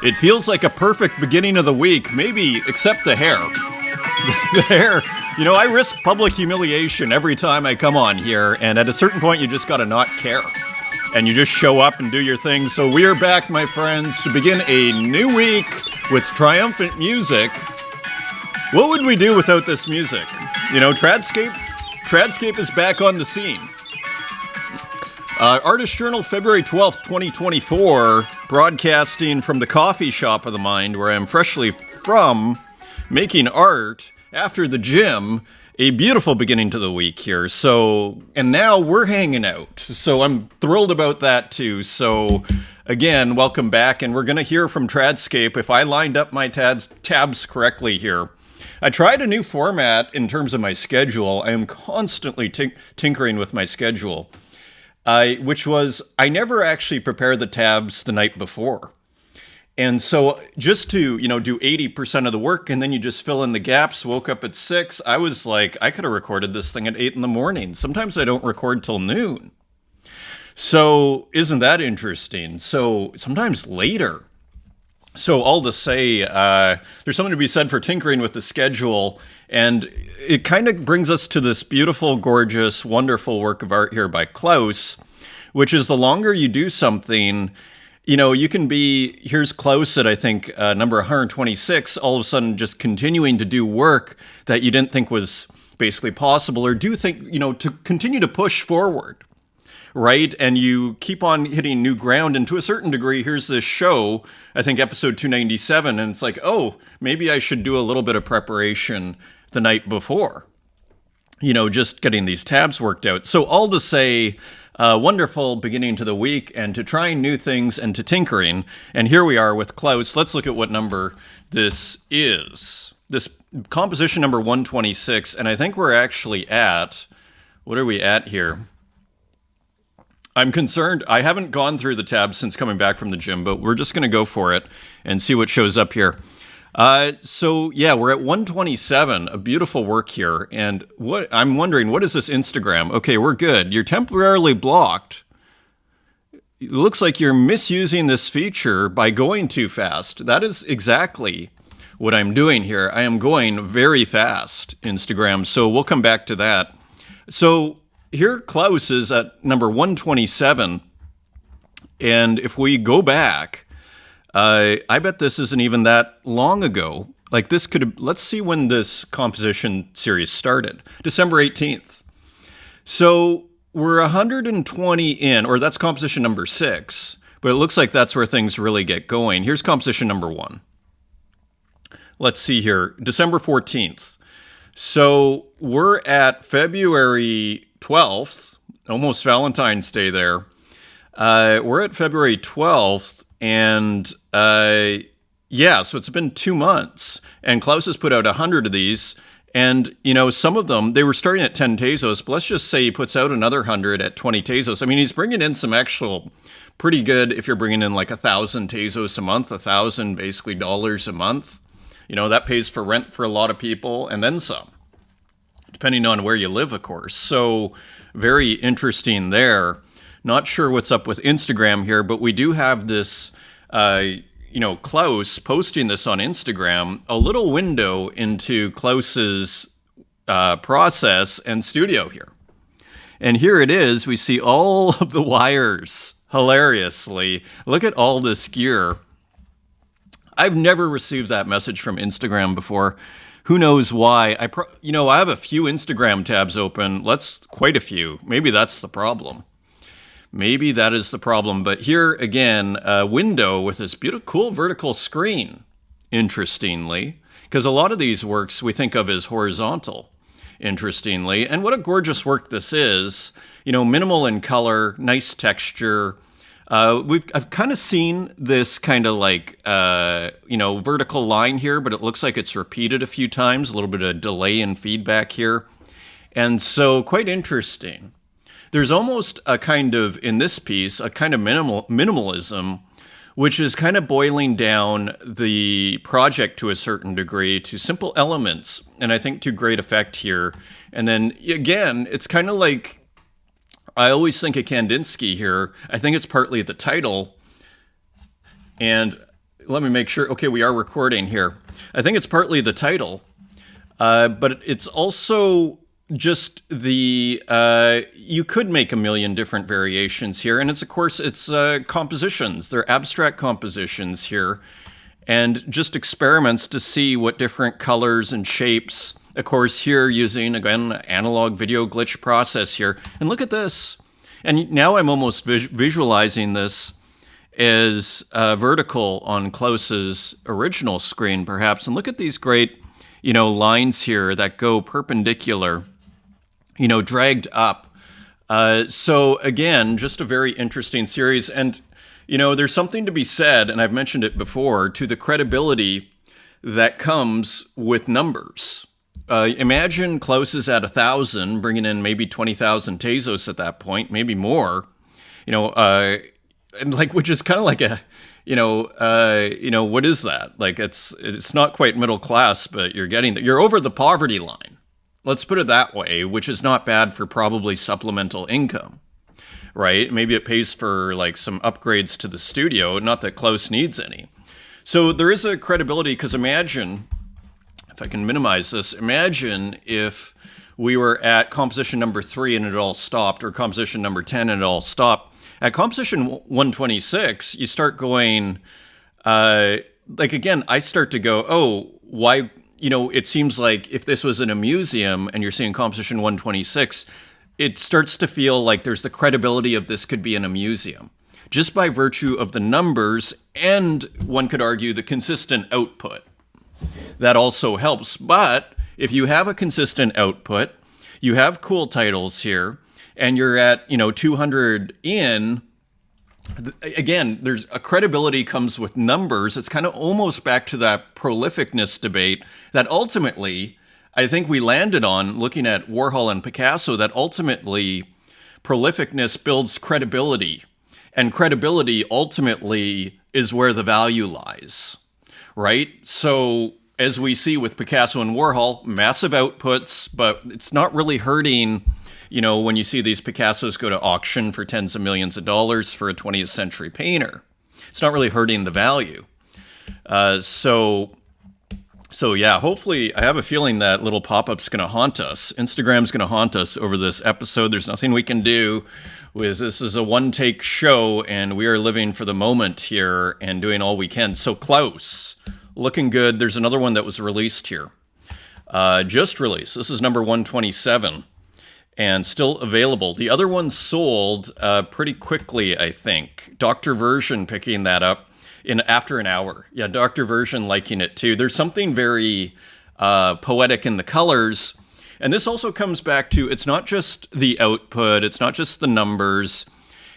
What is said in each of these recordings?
It feels like a perfect beginning of the week, maybe except the hair. The hair. You know, I risk public humiliation every time I come on here, and at a certain point, you just gotta not care. And you just show up and do your thing. So we are back, my friends, to begin a new week with triumphant music. What would we do without this music? You know, Tradscape is back on the scene. Artist Journal, February 12th, 2024, broadcasting from the coffee shop of the mind, where I'm freshly from, making art after the gym. A beautiful beginning to the week here. So, and now we're hanging out. So I'm thrilled about that too. So again, welcome back. And we're going to hear from Tradscape if I lined up my tabs correctly here. I tried a new format in terms of my schedule. I am constantly tinkering with my schedule. Which was, I never actually prepared the tabs the night before. And so just to, do 80% of the work and then you just fill in the gaps, woke up at 6, I was like, I could have recorded this thing at 8 in the morning. Sometimes I don't record till noon. So isn't that interesting? So sometimes later. So all to say, there's something to be said for tinkering with the schedule. And it kind of brings us to this beautiful, gorgeous, wonderful work of art here by Klaus, which is the longer you do something, you can be, here's Klaus at, I think, number 126, all of a sudden just continuing to do work that you didn't think was basically possible, or do think, to continue to push forward, right? And you keep on hitting new ground. And to a certain degree, here's this show, I think episode 297, and it's like, oh, maybe I should do a little bit of preparation the night before, just getting these tabs worked out. So all to say, wonderful beginning to the week and to trying new things and to tinkering. And here we are with Klaus. Let's look at what number this is. This composition number 126. And I think we're actually at, what are we at here? I'm concerned. I haven't gone through the tabs since coming back from the gym, but we're just going to go for it and see what shows up here. So yeah, we're at 127, a beautiful work here. And what I'm wondering, what is this Instagram? Okay, we're good. You're temporarily blocked. It looks like you're misusing this feature by going too fast. That is exactly what I'm doing here. I am going very fast, Instagram. So we'll come back to that. So here Klaus is at number 127. And if we go back, I bet this isn't even that long ago. Like this could have, let's see when this composition series started. December 18th. So we're 120 in, or that's composition number 6, but it looks like that's where things really get going. Here's composition number 1. Let's see here, December 14th. So we're at February 12th, almost Valentine's Day there. We're at February 12th. And so it's been 2 months, and Klaus has put out 100 of these. And, some of them, they were starting at 10 Tezos, but let's just say he puts out another 100 at 20 Tezos. I mean, he's bringing in some actual pretty good, if you're bringing in like 1,000 Tezos a month, 1,000 basically dollars a month. That pays for rent for a lot of people and then some, depending on where you live, of course. So very interesting there. Not sure what's up with Instagram here, but we do have this, Klaus posting this on Instagram, a little window into Klaus's process and studio here. And here it is. We see all of the wires, hilariously. Look at all this gear. I've never received that message from Instagram before. Who knows why? I have a few Instagram tabs open. Quite a few. Maybe that's the problem. Maybe that is the problem. But here again, a window with this beautiful, cool vertical screen, interestingly, because a lot of these works we think of as horizontal, interestingly. And what a gorgeous work this is. Minimal in color, nice texture. I've kind of seen this kind of like, vertical line here, but it looks like it's repeated a few times, a little bit of delay in feedback here. And so quite interesting. There's almost a kind of, in this piece, a kind of minimalism, which is kind of boiling down the project to a certain degree to simple elements, and I think to great effect here. And then, again, it's kind of like, I always think of Kandinsky here. I think it's partly the title, and let me make sure. Okay, we are recording here. I think it's partly the title, but it's also just the you could make a million different variations here, and it's of course it's compositions. They're abstract compositions here, and just experiments to see what different colors and shapes. Of course, here using again analog video glitch process here, and look at this. And now I'm almost visualizing this as vertical on Klaus's original screen, perhaps. And look at these great, lines here that go perpendicular, dragged up. So again, just a very interesting series. And, there's something to be said, and I've mentioned it before, to the credibility that comes with numbers. Imagine Klaus is at 1,000, bringing in maybe 20,000 Tezos at that point, maybe more, and which is kind of like a, what is that? Like it's not quite middle class, but you're over the poverty line. Let's put it that way, which is not bad for probably supplemental income, right? Maybe it pays for like some upgrades to the studio, not that Klaus needs any. So there is a credibility, because imagine, if I can minimize this, imagine if we were at composition number 3 and it all stopped, or composition number 10 and it all stopped. At composition 126, you start going, again, I start to go, oh, why, it seems like if this was in a museum and you're seeing composition 126, it starts to feel like there's the credibility of this could be in a museum, just by virtue of the numbers, and one could argue the consistent output. That also helps. But if you have a consistent output, you have cool titles here, and you're at, 200 in, again, there's a credibility comes with numbers. It's kind of almost back to that prolificness debate that ultimately I think we landed on, looking at Warhol and Picasso, that ultimately prolificness builds credibility, and credibility ultimately is where the value lies, right? So as we see with Picasso and Warhol, massive outputs, but it's not really hurting, when you see these Picassos go to auction for tens of millions of dollars for a 20th century painter. It's not really hurting the value. So yeah, hopefully, I have a feeling that little pop-up's going to haunt us. Instagram's going to haunt us over this episode. There's nothing we can do. This is a one-take show, and we are living for the moment here and doing all we can. So Klaus, looking good. There's another one that was released here. Just released. This is number 127 and still available. The other one sold pretty quickly, I think. Dr. Version picking that up after an hour. Yeah, Dr. Version liking it too. There's something very poetic in the colors. And this also comes back to, it's not just the output, it's not just the numbers.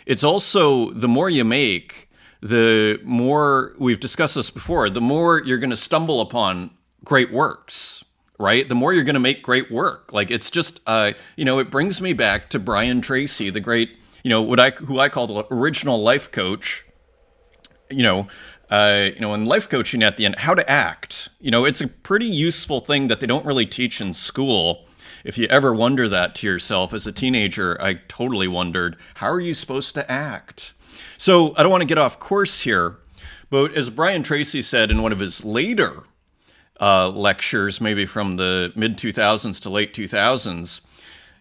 It's also, the more you make, the more, we've discussed this before, the more you're going to stumble upon great works, right? The more you're going to make great work. Like, it's just, it brings me back to Brian Tracy, the great, who I call the original life coach, and life coaching at the end, how to act. It's a pretty useful thing that they don't really teach in school. If you ever wonder that to yourself as a teenager, I totally wondered, how are you supposed to act? So I don't want to get off course here, but as Brian Tracy said in one of his later lectures, maybe from the mid-2000s to late 2000s,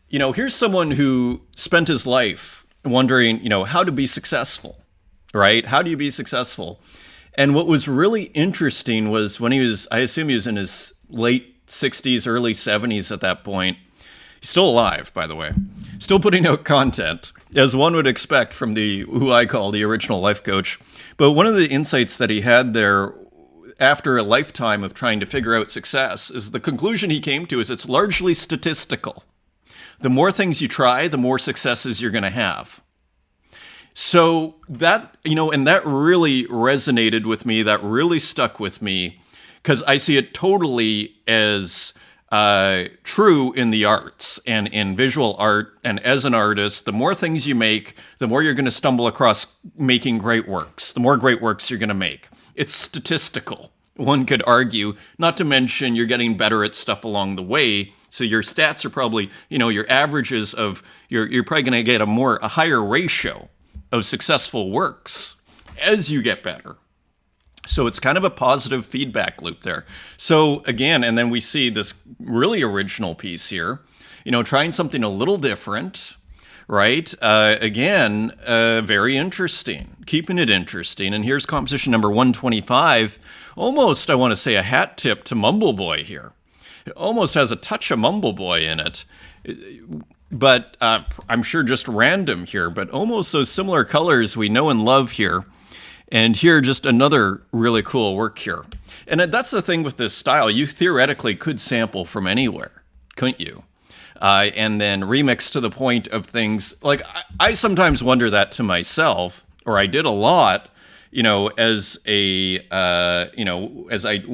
here's someone who spent his life wondering, how to be successful, right? How do you be successful? And what was really interesting was when I assume he was in his late 60s, early 70s at that point. He's still alive, by the way. Still putting out content, as one would expect from who I call the original life coach. But one of the insights that he had there after a lifetime of trying to figure out success is the conclusion he came to is it's largely statistical. The more things you try, the more successes you're going to have. So that, and that really resonated with me. That really stuck with me, because I see it totally as true in the arts and in visual art. And as an artist, the more things you make, the more you're going to stumble across making great works, the more great works you're going to make. It's statistical, one could argue, not to mention you're getting better at stuff along the way. So your stats are probably, your averages of, you're probably going to get a higher ratio of successful works as you get better. So it's kind of a positive feedback loop there. So again, and then we see this really original piece here, trying something a little different, right? Very interesting, keeping it interesting. And here's composition number 125. Almost, I want to say, a hat tip to Mumble Boy here. It almost has a touch of Mumble Boy in it. But I'm sure just random here, but almost those similar colors we know and love here. And here, just another really cool work here. And that's the thing with this style. You theoretically could sample from anywhere, couldn't you? And then remix to the point of things like I sometimes wonder that to myself, or I did a lot, as when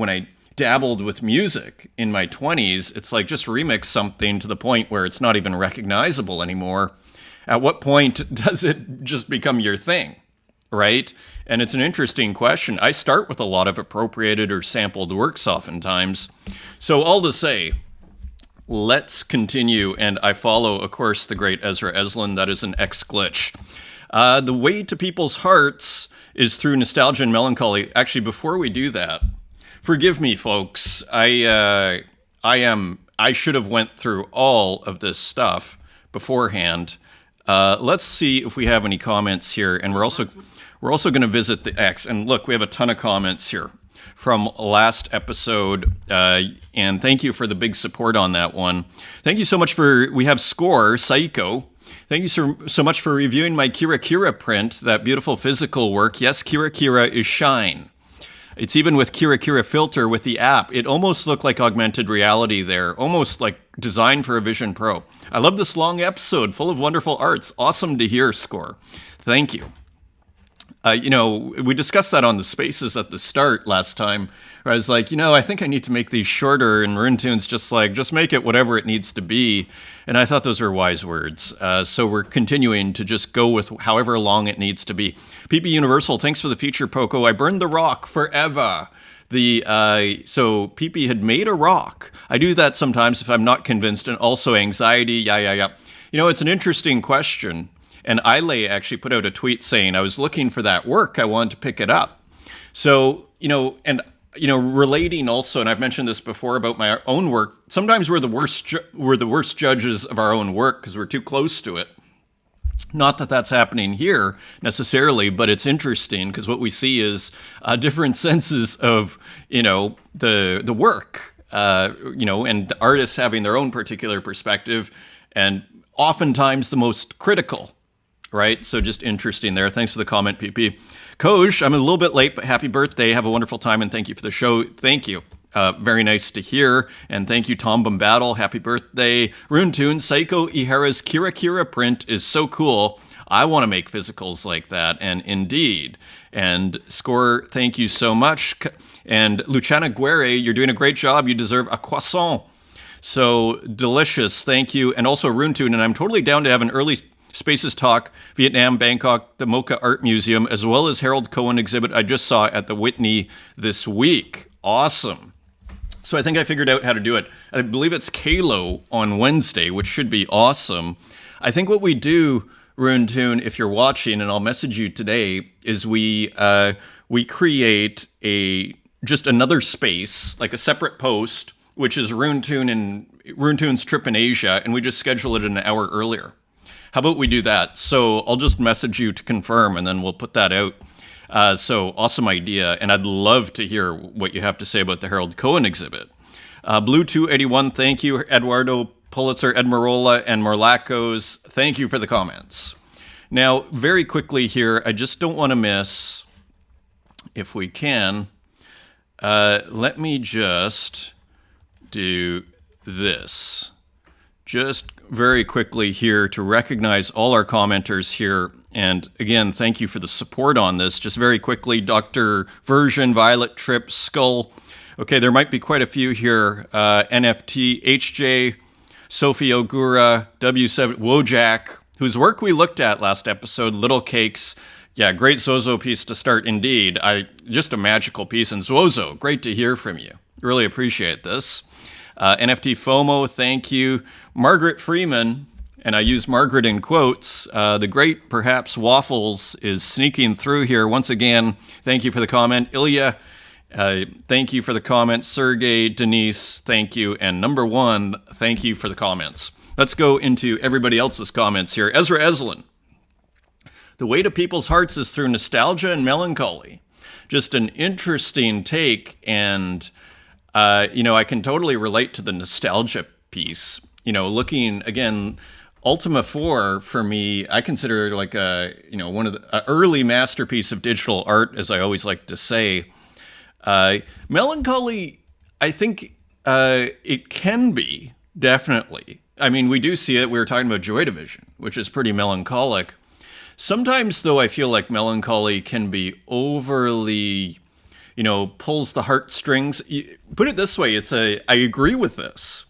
I dabbled with music in my 20s. It's like just remix something to the point where it's not even recognizable anymore. At what point does it just become your thing, right? And it's an interesting question. I start with a lot of appropriated or sampled works oftentimes. So all to say, let's continue. And I follow, of course, the great Ezra Eslin. That is an X-Glitch. The way to people's hearts is through nostalgia and melancholy. Actually, before we do that, forgive me, folks. I should have went through all of this stuff beforehand. Let's see if we have any comments here. And we're also going to visit the X. And look, we have a ton of comments here from last episode. And thank you for the big support on that one. Thank you so much we have Score, Psycho. Thank you so much for reviewing my Kira Kira print, that beautiful physical work. Yes, Kira Kira is shine. It's even with Kira Kira filter with the app. It almost looked like augmented reality there, almost like designed for a Vision Pro. I love this long episode full of wonderful arts. Awesome to hear, Score. Thank you. We discussed that on the Spaces at the start last time, where I was like, I think I need to make these shorter, and Runetoon's just make it whatever it needs to be. And I thought those are wise words. So we're continuing to just go with however long it needs to be. PP Universal, thanks for the feature, Poco. I burned the rock forever. So PP had made a rock. I do that sometimes if I'm not convinced, and also anxiety, yeah. It's an interesting question. And Ile actually put out a tweet saying, I was looking for that work. I wanted to pick it up. So, relating also, and I've mentioned this before about my own work, sometimes we're the worst judges of our own work because we're too close to it. Not that that's happening here necessarily, but it's interesting because what we see is different senses of, the work, and the artists having their own particular perspective, and oftentimes the most critical. Right? So just interesting there. Thanks for the comment, PP. Koj, I'm a little bit late, but happy birthday. Have a wonderful time, and thank you for the show. Thank you. Very nice to hear. And thank you, Tom Bombattle. Happy birthday. Runetoon, Psycho Ihara's Kira Kira print is so cool. I want to make physicals like that, and indeed. And Score, thank you so much. And Luciana Guerre, you're doing a great job. You deserve a croissant. So delicious. Thank you. And also Runetoon, and I'm totally down to have an early Spaces Talk, Vietnam, Bangkok, the Mocha Art Museum, as well as Harold Cohen exhibit I just saw at the Whitney this week. Awesome. So I think I figured out how to do it. I believe it's Kalo on Wednesday, which should be awesome. I think what we do, Runetoon, if you're watching, and I'll message you today, is we create just another space, like a separate post, which is Runetoon's trip in Asia, and we just schedule it an hour earlier. How about we do that? So I'll just message you to confirm, and then we'll put that out. So awesome idea. And I'd love to hear what you have to say about the Harold Cohen exhibit. Blue281, thank you. Eduardo Pulitzer, Edmarola, and Morlacos, thank you for the comments. Now, very quickly here, I just don't want to miss, if we can, let me just do this. Just very quickly here to recognize all our commenters here. And again, thank you for the support on this. Just very quickly, Dr. Version, Violet Trip, Skull. Okay, there might be quite a few here. NFT, HJ, Sophie Ogura, W7, Wojak, whose work we looked at last episode, Little Cakes. Yeah, great Zozo piece to start indeed. Just a magical piece. And Zozo, great to hear from you. Really appreciate this. NFT FOMO, thank you. Margaret Freeman, And I use Margaret in quotes. The great, perhaps, Waffles is sneaking through here. Once again, thank you for the comment. Ilya, thank you for the comment. Sergey, Denise, thank you. And number one, thank you for the comments. Let's go into everybody else's comments here. Ezra Eslin. The way to people's hearts is through nostalgia and melancholy. Just an interesting take, and I can totally relate to the nostalgia piece. Looking again, Ultima 4 for me, I consider like one of the early masterpiece of digital art, as I always like to say. Melancholy, I think it can be, definitely. I mean, we do see it. We were talking about Joy Division, which is pretty melancholic. Sometimes, though, I feel like melancholy can be overly, pulls the heartstrings. Put it this way, I agree with this,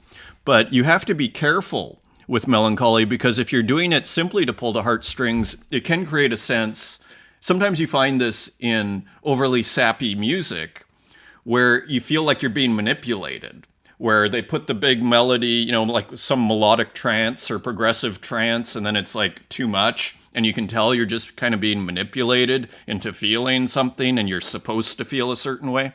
but you have to be careful with melancholy, because if you're doing it simply to pull the heartstrings, it can create a sense. Sometimes you find this in overly sappy music where you feel like you're being manipulated, where they put the big melody, like some melodic trance or progressive trance, and then it's like too much. And you can tell you're just kind of being manipulated into feeling something, and you're supposed to feel a certain way.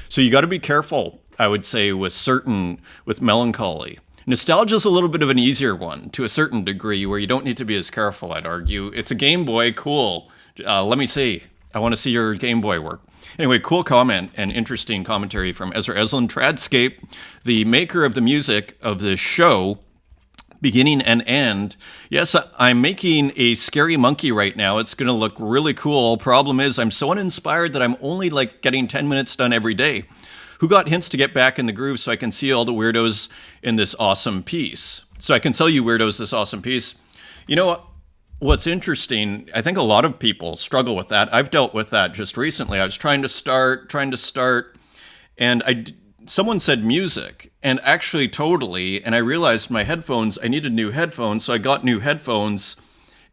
So you got to be careful, I would say, with melancholy. Nostalgia is a little bit of an easier one to a certain degree, where you don't need to be as careful, I'd argue. It's a Game Boy, cool. Let me see. I want to see your Game Boy work. Anyway, cool comment and interesting commentary from Ezra Eslin. Tradscape, the maker of the music of this show, beginning and end. Yes, I'm making a scary monkey right now. It's going to look really cool. Problem is, I'm so uninspired that I'm only getting 10 minutes done every day. Who got hints to get back in the groove so I can see all the weirdos in this awesome piece? So I can tell you weirdos this awesome piece. What's interesting, I think a lot of people struggle with that. I've dealt with that just recently. I was trying to start, and someone said music, and actually totally, and I realized I needed new headphones, so I got new headphones,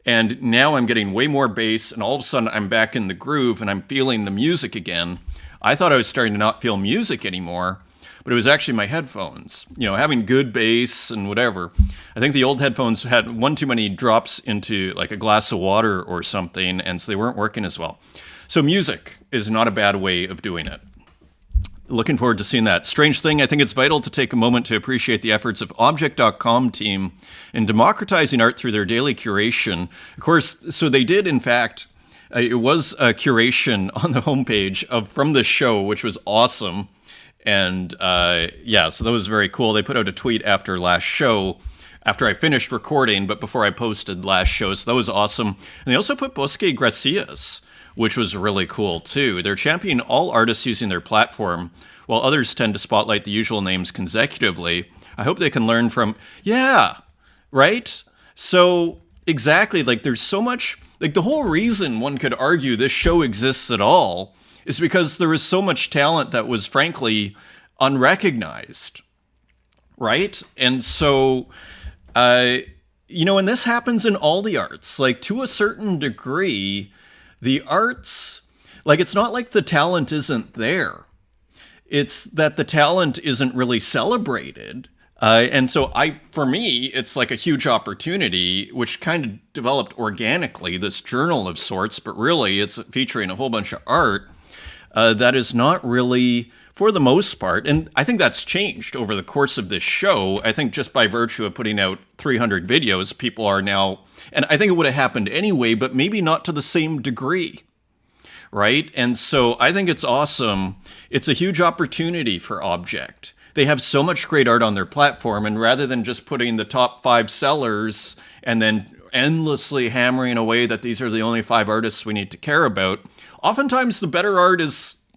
and now I'm getting way more bass, and all of a sudden I'm back in the groove, and I'm feeling the music again. I thought I was starting to not feel music anymore, but it was actually my headphones, having good bass and whatever. I think the old headphones had one too many drops into like a glass of water or something, and so they weren't working as well. So music is not a bad way of doing it. Looking forward to seeing that. Strange thing, I think it's vital to take a moment to appreciate the efforts of Object.com team in democratizing art through their daily curation. Of course, so they did, in fact, it was a curation on the homepage from the show, which was awesome. And so that was very cool. They put out a tweet after last show, after I finished recording, but before I posted last show. So that was awesome. And they also put Bosque Gracias, which was really cool too. They're championing all artists using their platform, while others tend to spotlight the usual names consecutively. I hope they can learn from, right? So exactly, there's so much, the whole reason one could argue this show exists at all is because there is so much talent that was frankly unrecognized, right? And so, and this happens in all the arts, to a certain degree. The arts, it's not like the talent isn't there. It's that the talent isn't really celebrated. And so for me, it's like a huge opportunity, which kind of developed organically, this journal of sorts, but really it's featuring a whole bunch of art that is not really, for the most part, and I think that's changed over the course of this show. I think just by virtue of putting out 300 videos, people are now, and I think it would have happened anyway, but maybe not to the same degree, right? And so I think it's awesome. It's a huge opportunity for Object. They have so much great art on their platform, and rather than just putting the top 5 sellers and then endlessly hammering away that these are the only 5 artists we need to care about, oftentimes the better art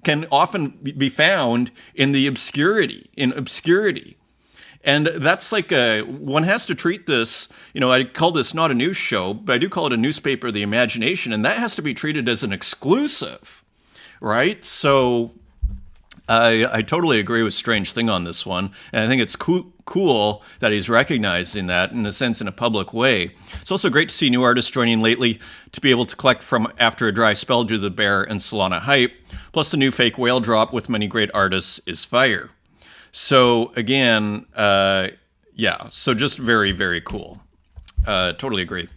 can often be found in obscurity. And that's one has to treat this, I call this not a news show, but I do call it a newspaper of the imagination, and that has to be treated as an exclusive, right? So I totally agree with Strange Thing on this one, and I think it's cool that he's recognizing that, in a sense, in a public way. It's also great to see new artists joining lately to be able to collect from after a dry spell due to the Bear and Solana hype. Plus, the new fake whale drop with many great artists is fire. So again, so just very, very cool. Totally agree.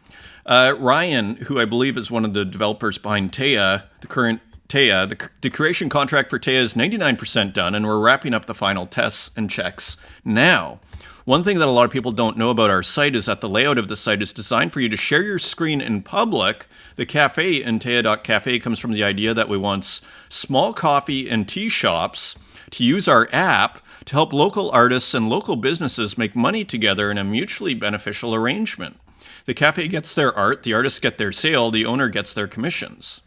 Ryan, who I believe is one of the developers behind Taya, the current Taya, the creation contract for Taya is 99% done, and we're wrapping up the final tests and checks now. One thing that a lot of people don't know about our site is that the layout of the site is designed for you to share your screen in public. The cafe in Taya.cafe comes from the idea that we want small coffee and tea shops to use our app to help local artists and local businesses make money together in a mutually beneficial arrangement. The cafe gets their art, the artists get their sale, the owner gets their commissions.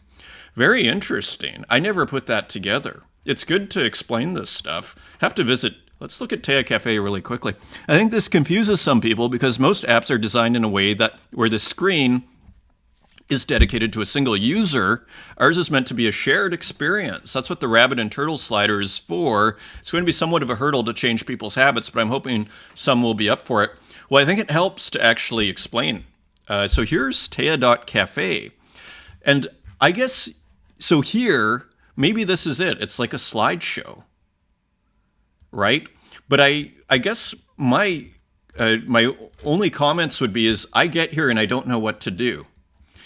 Very interesting. I never put that together. It's good to explain this stuff. Have to visit. Let's look at Taya Cafe really quickly. I think this confuses some people because most apps are designed in a way that where the screen is dedicated to a single user. Ours is meant to be a shared experience. That's what the rabbit and turtle slider is for. It's going to be somewhat of a hurdle to change people's habits, but I'm hoping some will be up for it. Well, I think it helps to actually explain. So here's Taya.cafe. And I guess, so here, maybe this is it. It's like a slideshow, right? But I guess my only comments would be is I get here and I don't know what to do.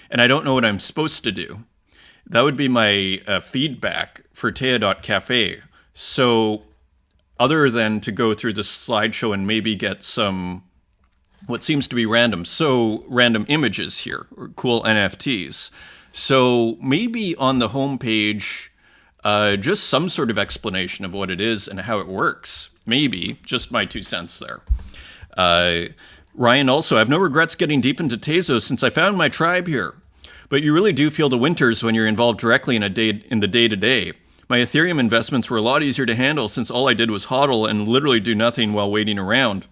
And I don't know what I'm supposed to do. That would be my feedback for Taya.cafe. So other than to go through the slideshow and maybe get some, what seems to be random images here, or cool NFTs. So maybe on the homepage, just some sort of explanation of what it is and how it works. Maybe, just my 2 cents there. Ryan also, I have no regrets getting deep into Tezos since I found my tribe here. But you really do feel the winters when you're involved directly in the day-to-day. My Ethereum investments were a lot easier to handle since all I did was hodl and literally do nothing while waiting around.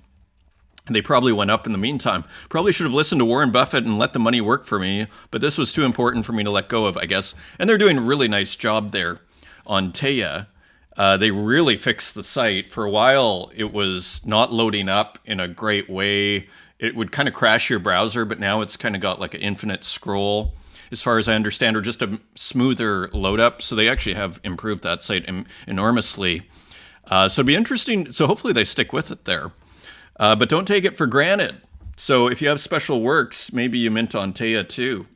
They probably went up in the meantime. Probably should have listened to Warren Buffett and let the money work for me, but this was too important for me to let go of, I guess. And they're doing a really nice job there on Taya. They really fixed the site. For a while, it was not loading up in a great way. It would kind of crash your browser, but now it's kind of got like an infinite scroll, as far as I understand, or just a smoother load up. So they actually have improved that site enormously. So it'd be interesting. So hopefully they stick with it there. But don't take it for granted. So if you have special works, maybe you mint on Taya too.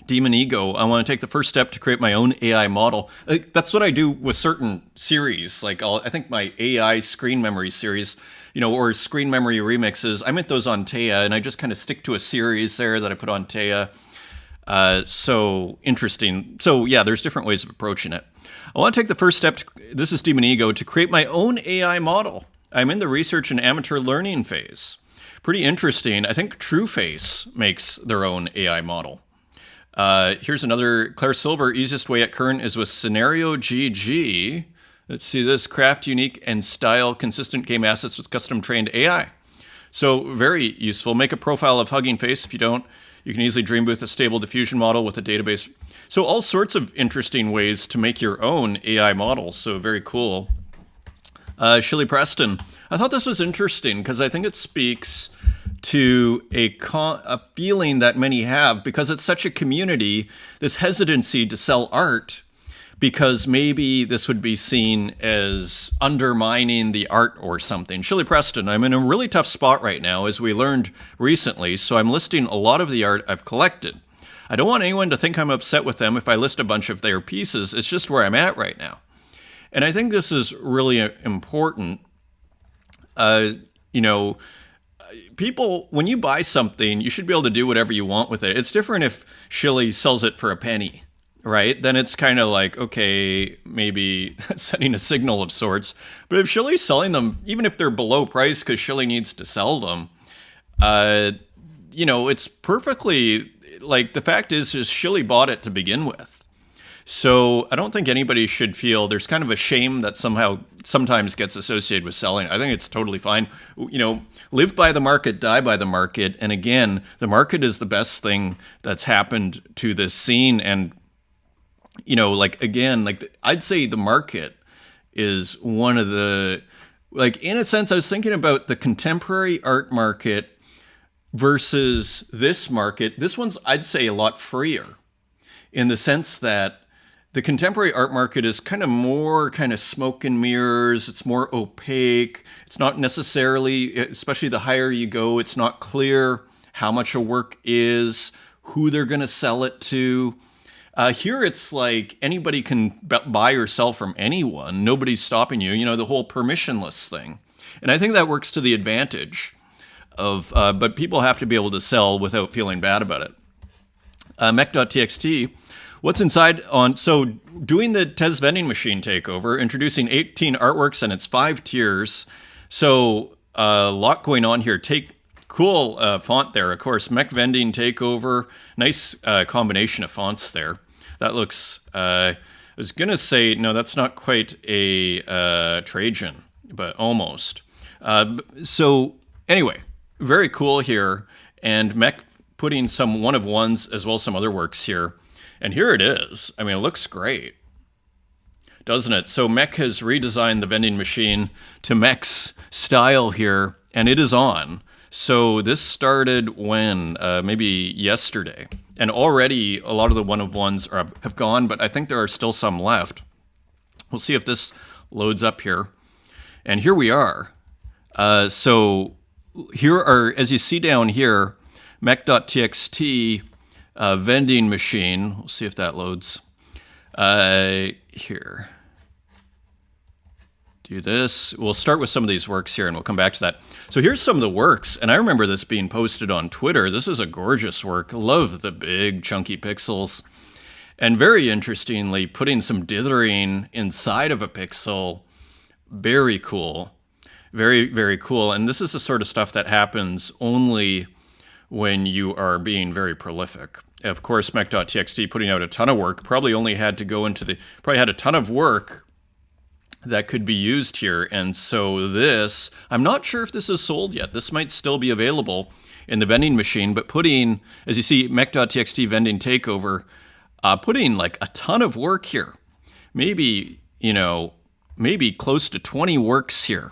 Demon Ego, I want to take the first step to create my own AI model. That's what I do with certain series. Like I think my AI screen memory series, or screen memory remixes, I mint those on Taya, and I just kind of stick to a series there that I put on Taya. So interesting. So yeah, there's different ways of approaching it. I want to take the first step, this is Demon Ego, to create my own AI model. I'm in the research and amateur learning phase. Pretty interesting. I think TrueFace makes their own AI model. Here's another, Claire Silver, easiest way at current is with Scenario GG. Let's see this, craft unique and style consistent game assets with custom trained AI. So very useful. Make a profile of Hugging Face. If you don't, you can easily dream with a stable diffusion model with a database. So all sorts of interesting ways to make your own AI model. So very cool. Shilly Preston, I thought this was interesting because I think it speaks to a feeling that many have because it's such a community, this hesitancy to sell art because maybe this would be seen as undermining the art or something. Shilly Preston, I'm in a really tough spot right now, as we learned recently, so I'm listing a lot of the art I've collected. I don't want anyone to think I'm upset with them if I list a bunch of their pieces. It's just where I'm at right now. And I think this is really important. People, when you buy something, you should be able to do whatever you want with it. It's different if Shilly sells it for a penny, right? Then it's kind of like, okay, maybe sending a signal of sorts. But if Shilly's selling them, even if they're below price because Shilly needs to sell them, it's perfectly, like, the fact is Shilly bought it to begin with. So I don't think anybody should feel there's kind of a shame that sometimes gets associated with selling. I think it's totally fine. Live by the market, die by the market. And again, the market is the best thing that's happened to this scene. And, I'd say the market is one of the, in a sense, I was thinking about the contemporary art market versus this market. This one's, I'd say, a lot freer in the sense that the contemporary art market is kind of more smoke and mirrors. It's more opaque. It's not necessarily, especially the higher you go, it's not clear how much a work is, who they're going to sell it to. Here it's like anybody can buy or sell from anyone. Nobody's stopping you. You know, the whole permissionless thing. And I think that works to the advantage of, but people have to be able to sell without feeling bad about it. Mech.txt, what's inside on, so doing the Tez vending machine takeover, introducing 18 artworks and it's 5 tiers. So a lot going on here. Cool font there, of course. Mech vending takeover, nice combination of fonts there. That looks, I was going to say, no, that's not quite a Trajan, but almost. So anyway, very cool here. And Mech putting some one-of-ones as well as some other works here. And here it is. I mean, it looks great, doesn't it? So Mech has redesigned the vending machine to Mech's style here, and it is on. So this started when? Maybe yesterday. And already a lot of the one-of-ones have gone, but I think there are still some left. We'll see if this loads up here. And here we are. So here are, as you see down here, mech.txt vending machine. We'll see if that loads. Here. Do this. We'll start with some of these works here and we'll come back to that. So here's some of the works, and I remember this being posted on Twitter. This is a gorgeous work. Love the big chunky pixels. And very interestingly, putting some dithering inside of a pixel. Very cool. Very, very cool. And this is the sort of stuff that happens only when you are being very prolific. Of course, mech.txt putting out a ton of work, probably only had to go into probably had a ton of work that could be used here. And so this, I'm not sure if this is sold yet. This might still be available in the vending machine, but putting, as you see, mech.txt vending takeover, putting like a ton of work here. Maybe, maybe close to 20 works here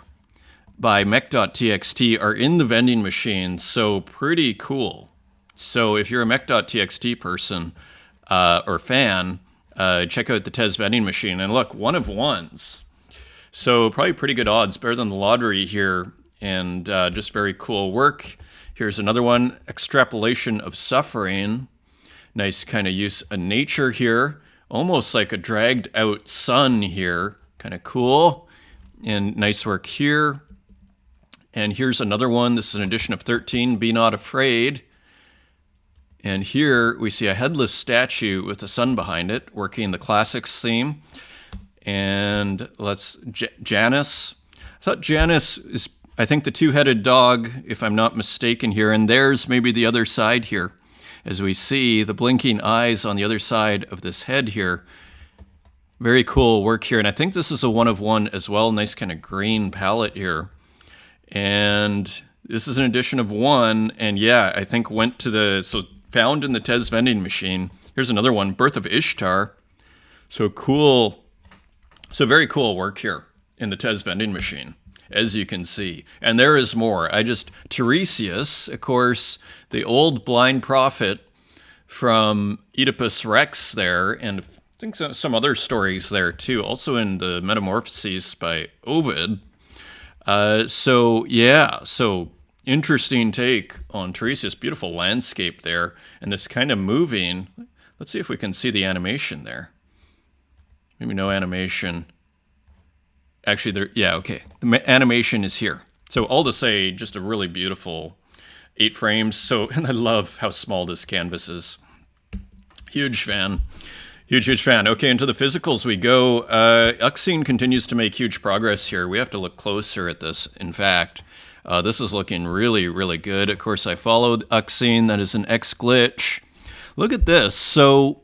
by mech.txt are in the vending machine. So pretty cool. So if you're a mech.txt person or fan, check out the Tez vending machine. And look, one-of-ones. So probably pretty good odds, better than the lottery here, and just very cool work. Here's another one, extrapolation of suffering. Nice kind of use of nature here, almost like a dragged out sun here, kind of cool. And nice work here. And here's another one, this is an edition of 13, Be Not Afraid. And here we see a headless statue with the sun behind it, working the classics theme. And Janus. I thought Janus is, I think, the two-headed dog, if I'm not mistaken here. And there's maybe the other side here, as we see the blinking eyes on the other side of this head here. Very cool work here. And I think this is a one-of-one as well. Nice kind of green palette here. And this is an edition of 1. And yeah, I think went to so found in the Tez vending machine. Here's another one, Birth of Ishtar. So cool. So very cool work here in the Tez vending machine, as you can see. And there is more. Tiresias, of course, the old blind prophet from Oedipus Rex there, and I think some other stories there too, also in the Metamorphoses by Ovid. So interesting take on Tiresias. Beautiful landscape there, and this kind of moving. Let's see if we can see the animation there. Maybe no animation. Actually, okay. The animation is here. So all to say, just a really beautiful 8 frames. So, and I love how small this canvas is. Huge fan. Huge fan. Okay, into the physicals we go. Uxine continues to make huge progress here. We have to look closer at this, in fact. This is looking really, really good. Of course, I followed Uxine. That is an X glitch. Look at this. So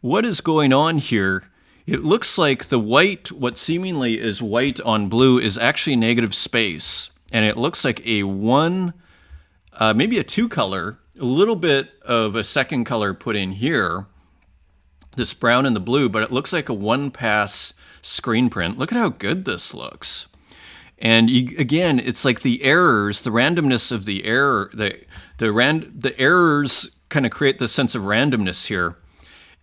what is going on here? It looks like the white, what seemingly is white on blue, is actually negative space. And it looks like a maybe a 2 color, a little bit of a second color put in here. This brown and the blue, but it looks like a 1-pass screen print. Look at how good this looks. And again, it's like the errors, the randomness of the error, the errors kind of create this sense of randomness here.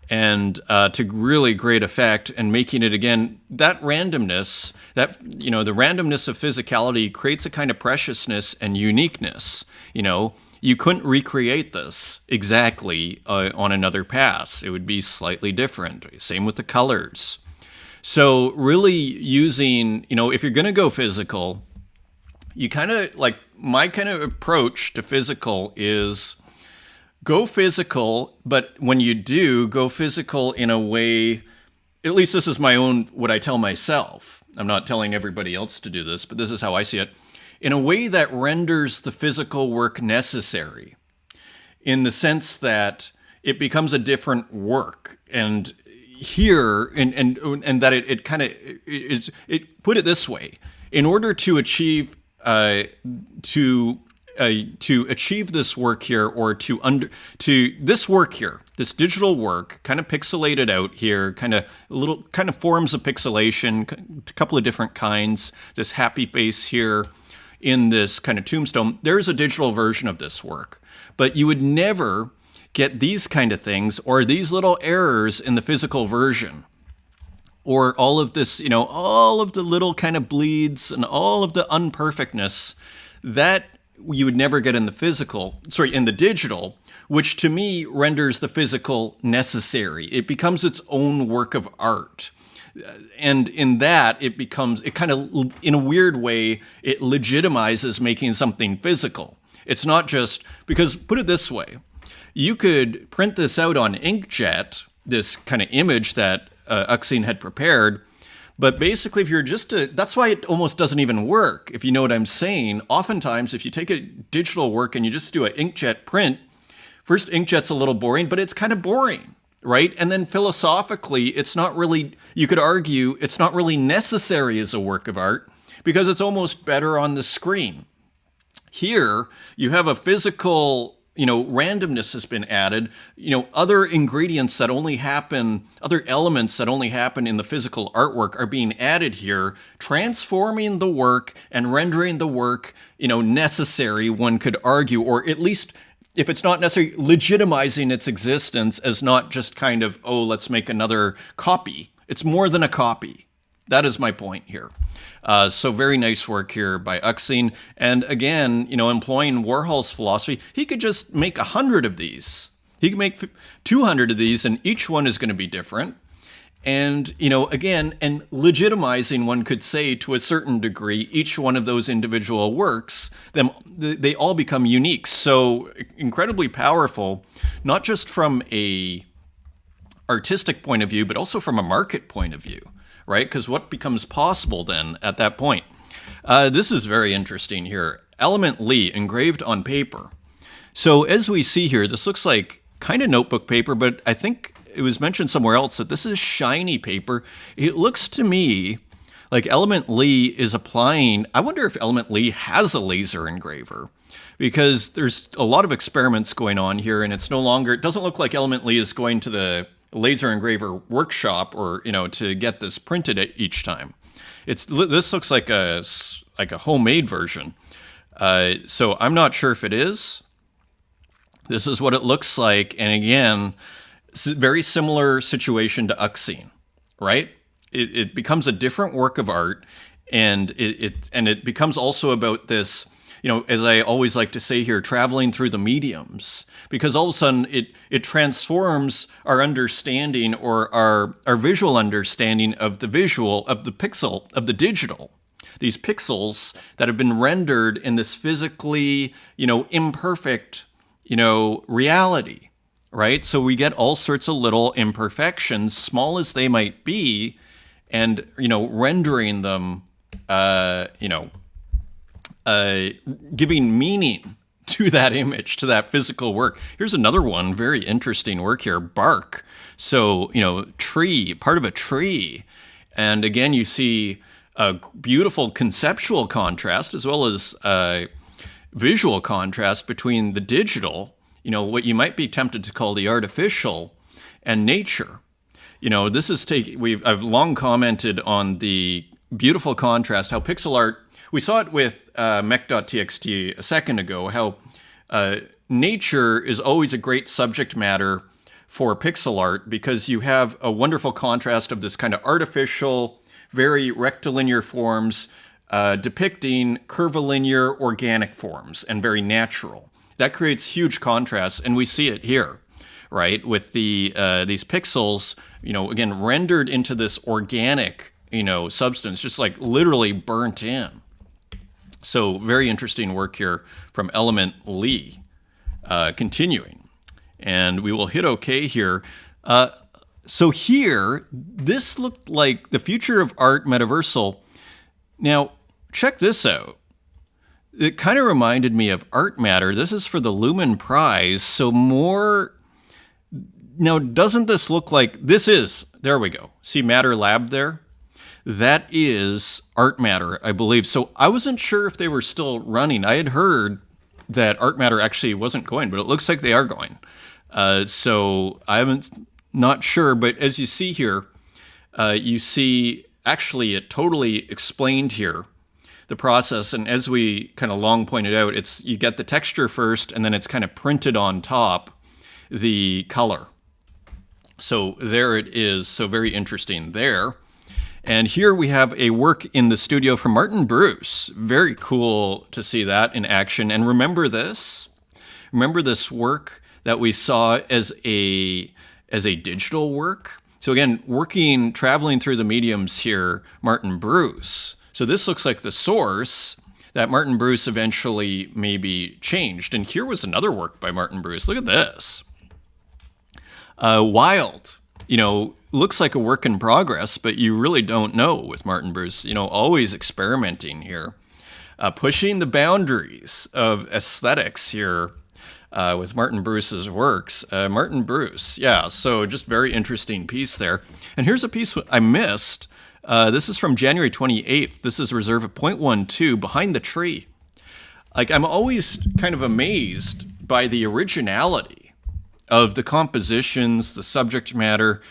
And to really great effect, and making it, again, that randomness, the randomness of physicality creates a kind of preciousness and uniqueness. You you couldn't recreate this exactly on another pass. It would be slightly different. Same with the colors. So really using, if you're going to go physical, you kind of like my kind of approach to physical is go physical, but when you do, go physical in a way, at least this is my own, what I tell myself. I'm not telling everybody else to do this, but this is how I see it. In a way that renders the physical work necessary, in the sense that it becomes a different work. And here, and that it kind of is, it put it this way, in order to achieve to achieve this work here, or to this work here, this digital work, kind of pixelated out here, kind of forms of pixelation, a couple of different kinds. This happy face here in this kind of tombstone. There's a digital version of this work, but you would never get these kind of things or these little errors in the physical version. Or all of this, all of the little kind of bleeds and all of the unperfectness that you would never get in the digital, which to me renders the physical necessary. It becomes its own work of art. And in that, it kind of, in a weird way, it legitimizes making something physical. It's not just, because put it this way, you could print this out on inkjet, this kind of image that Uxine had prepared. But basically, if you're that's why it almost doesn't even work, if you know what I'm saying. Oftentimes, if you take a digital work and you just do an inkjet print, first, inkjet's a little boring, but it's kind of boring, right? And then philosophically, it's not really, you could argue, it's not really necessary as a work of art because it's almost better on the screen. Here, you have a physical, randomness has been added, other ingredients that only happen, other elements that only happen in the physical artwork are being added here, transforming the work and rendering the work, necessary, one could argue, or at least, if it's not necessary, legitimizing its existence as not just kind of, oh, let's make another copy. It's more than a copy. That is my point here. So very nice work here by Uxine. And again, employing Warhol's philosophy, he could just make 100 of these. He could make 200 of these, and each one is going to be different. And, again, and legitimizing, one could say, to a certain degree, each one of those individual works, they all become unique. So incredibly powerful, not just from a artistic point of view, but also from a market point of view. Right? Because what becomes possible then at that point? This is very interesting here. Element Lee, engraved on paper. So as we see here, this looks like kind of notebook paper, but I think it was mentioned somewhere else that this is shiny paper. It looks to me like Element Lee is applying, I wonder if Element Lee has a laser engraver, because there's a lot of experiments going on here, and it doesn't look like Element Lee is going to the laser engraver workshop or to get this printed each time. This looks like a homemade version, so I'm not sure if it is. This is what it looks like, and again, it's a very similar situation to Uxine, right? It becomes a different work of art, and it becomes also about this, as I always like to say here, traveling through the mediums, because all of a sudden it transforms our understanding, or our visual understanding of the visual, of the pixel, of the digital. These pixels that have been rendered in this physically, imperfect, reality, right? So we get all sorts of little imperfections, small as they might be, and, rendering them, giving meaning to that image, to that physical work. Here's another one, very interesting work here, bark. So, tree, part of a tree. And again, you see a beautiful conceptual contrast as well as visual contrast between the digital, what you might be tempted to call the artificial, and nature. I've long commented on the beautiful contrast, how pixel art, we saw it with mech.txt a second ago, how nature is always a great subject matter for pixel art, because you have a wonderful contrast of this kind of artificial, very rectilinear forms depicting curvilinear organic forms and very natural. that creates huge contrast, and we see it here, right? With these pixels, again, rendered into this organic, substance, just like literally burnt in. So very interesting work here from Element Lee. Continuing, and we will hit OK here. So here, this looked like the future of art metaversal. Now, check this out. It kind of reminded me of Art Matter. This is for the Lumen Prize. So more... Now, doesn't this look like... This is... There we go. See Matter Lab there? That is Art Matter, I believe. So I wasn't sure if they were still running. I had heard that Art Matter actually wasn't going, but it looks like they are going. So not sure, but as you see here, you see actually it totally explained here, the process. And as we kind of long pointed out, you get the texture first, and then it's kind of printed on top the color. So there it is. So very interesting there. And here we have a work in the studio from Martin Bruce. Very cool to see that in action. And remember this? Remember this work that we saw as a digital work? So again, traveling through the mediums here, Martin Bruce. So this looks like the source that Martin Bruce eventually maybe changed. And here was another work by Martin Bruce. Look at this. Wild. Looks like a work in progress, but you really don't know with Martin Bruce. Always experimenting here, pushing the boundaries of aesthetics here with Martin Bruce's works. Martin Bruce, yeah, so just very interesting piece there. And here's a piece I missed. This is from January 28th. This is Reserve at 0.12, Behind the Tree. Like, I'm always kind of amazed by the originality of the compositions, the subject matter.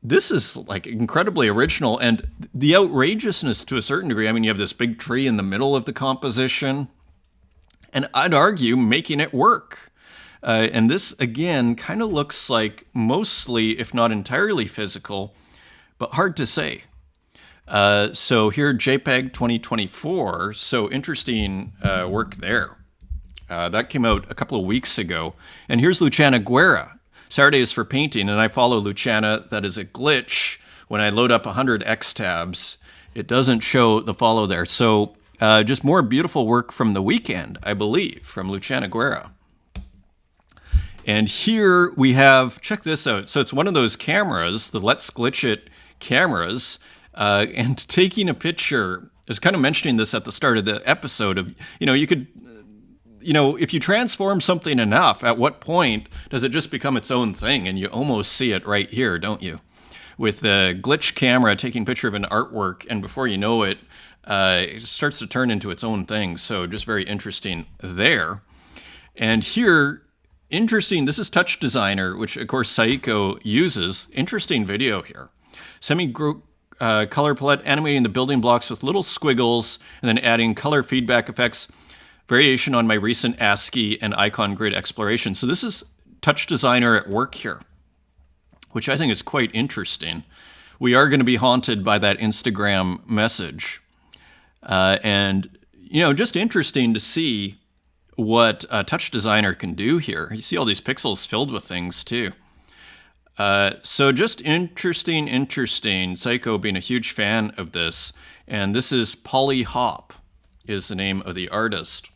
This is like incredibly original, and the outrageousness to a certain degree. I mean, you have this big tree in the middle of the composition, and I'd argue making it work. And this, again, kind of looks like mostly, if not entirely physical, but hard to say. So here, JPEG 2024, so interesting work there. That came out a couple of weeks ago. And here's Luciana Guerra. Saturday is for painting, and I follow Luciana. That is a glitch. When I load up 100 X tabs, it doesn't show the follow there. So just more beautiful work from the weekend, I believe, from Luciana Guerra. And here we have, check this out. So it's one of those cameras, the Let's Glitch It cameras, and taking a picture. I was kind of mentioning this at the start of the episode of, you could... if you transform something enough, at what point does it just become its own thing? And you almost see it right here, don't you? With the glitch camera taking a picture of an artwork, and before you know it, it starts to turn into its own thing. So just very interesting there. And here, interesting, this is Touch Designer, which of course Saiko uses. Interesting video here. Semi-group color palette, animating the building blocks with little squiggles, and then adding color feedback effects. Variation on my recent ASCII and icon grid exploration. So this is Touch Designer at work here, which I think is quite interesting. We are going to be haunted by that Instagram message. And, just interesting to see what Touch Designer can do here. You see all these pixels filled with things too. So just interesting. Saiko being a huge fan of this. And this is Polly Hop is the name of the artist.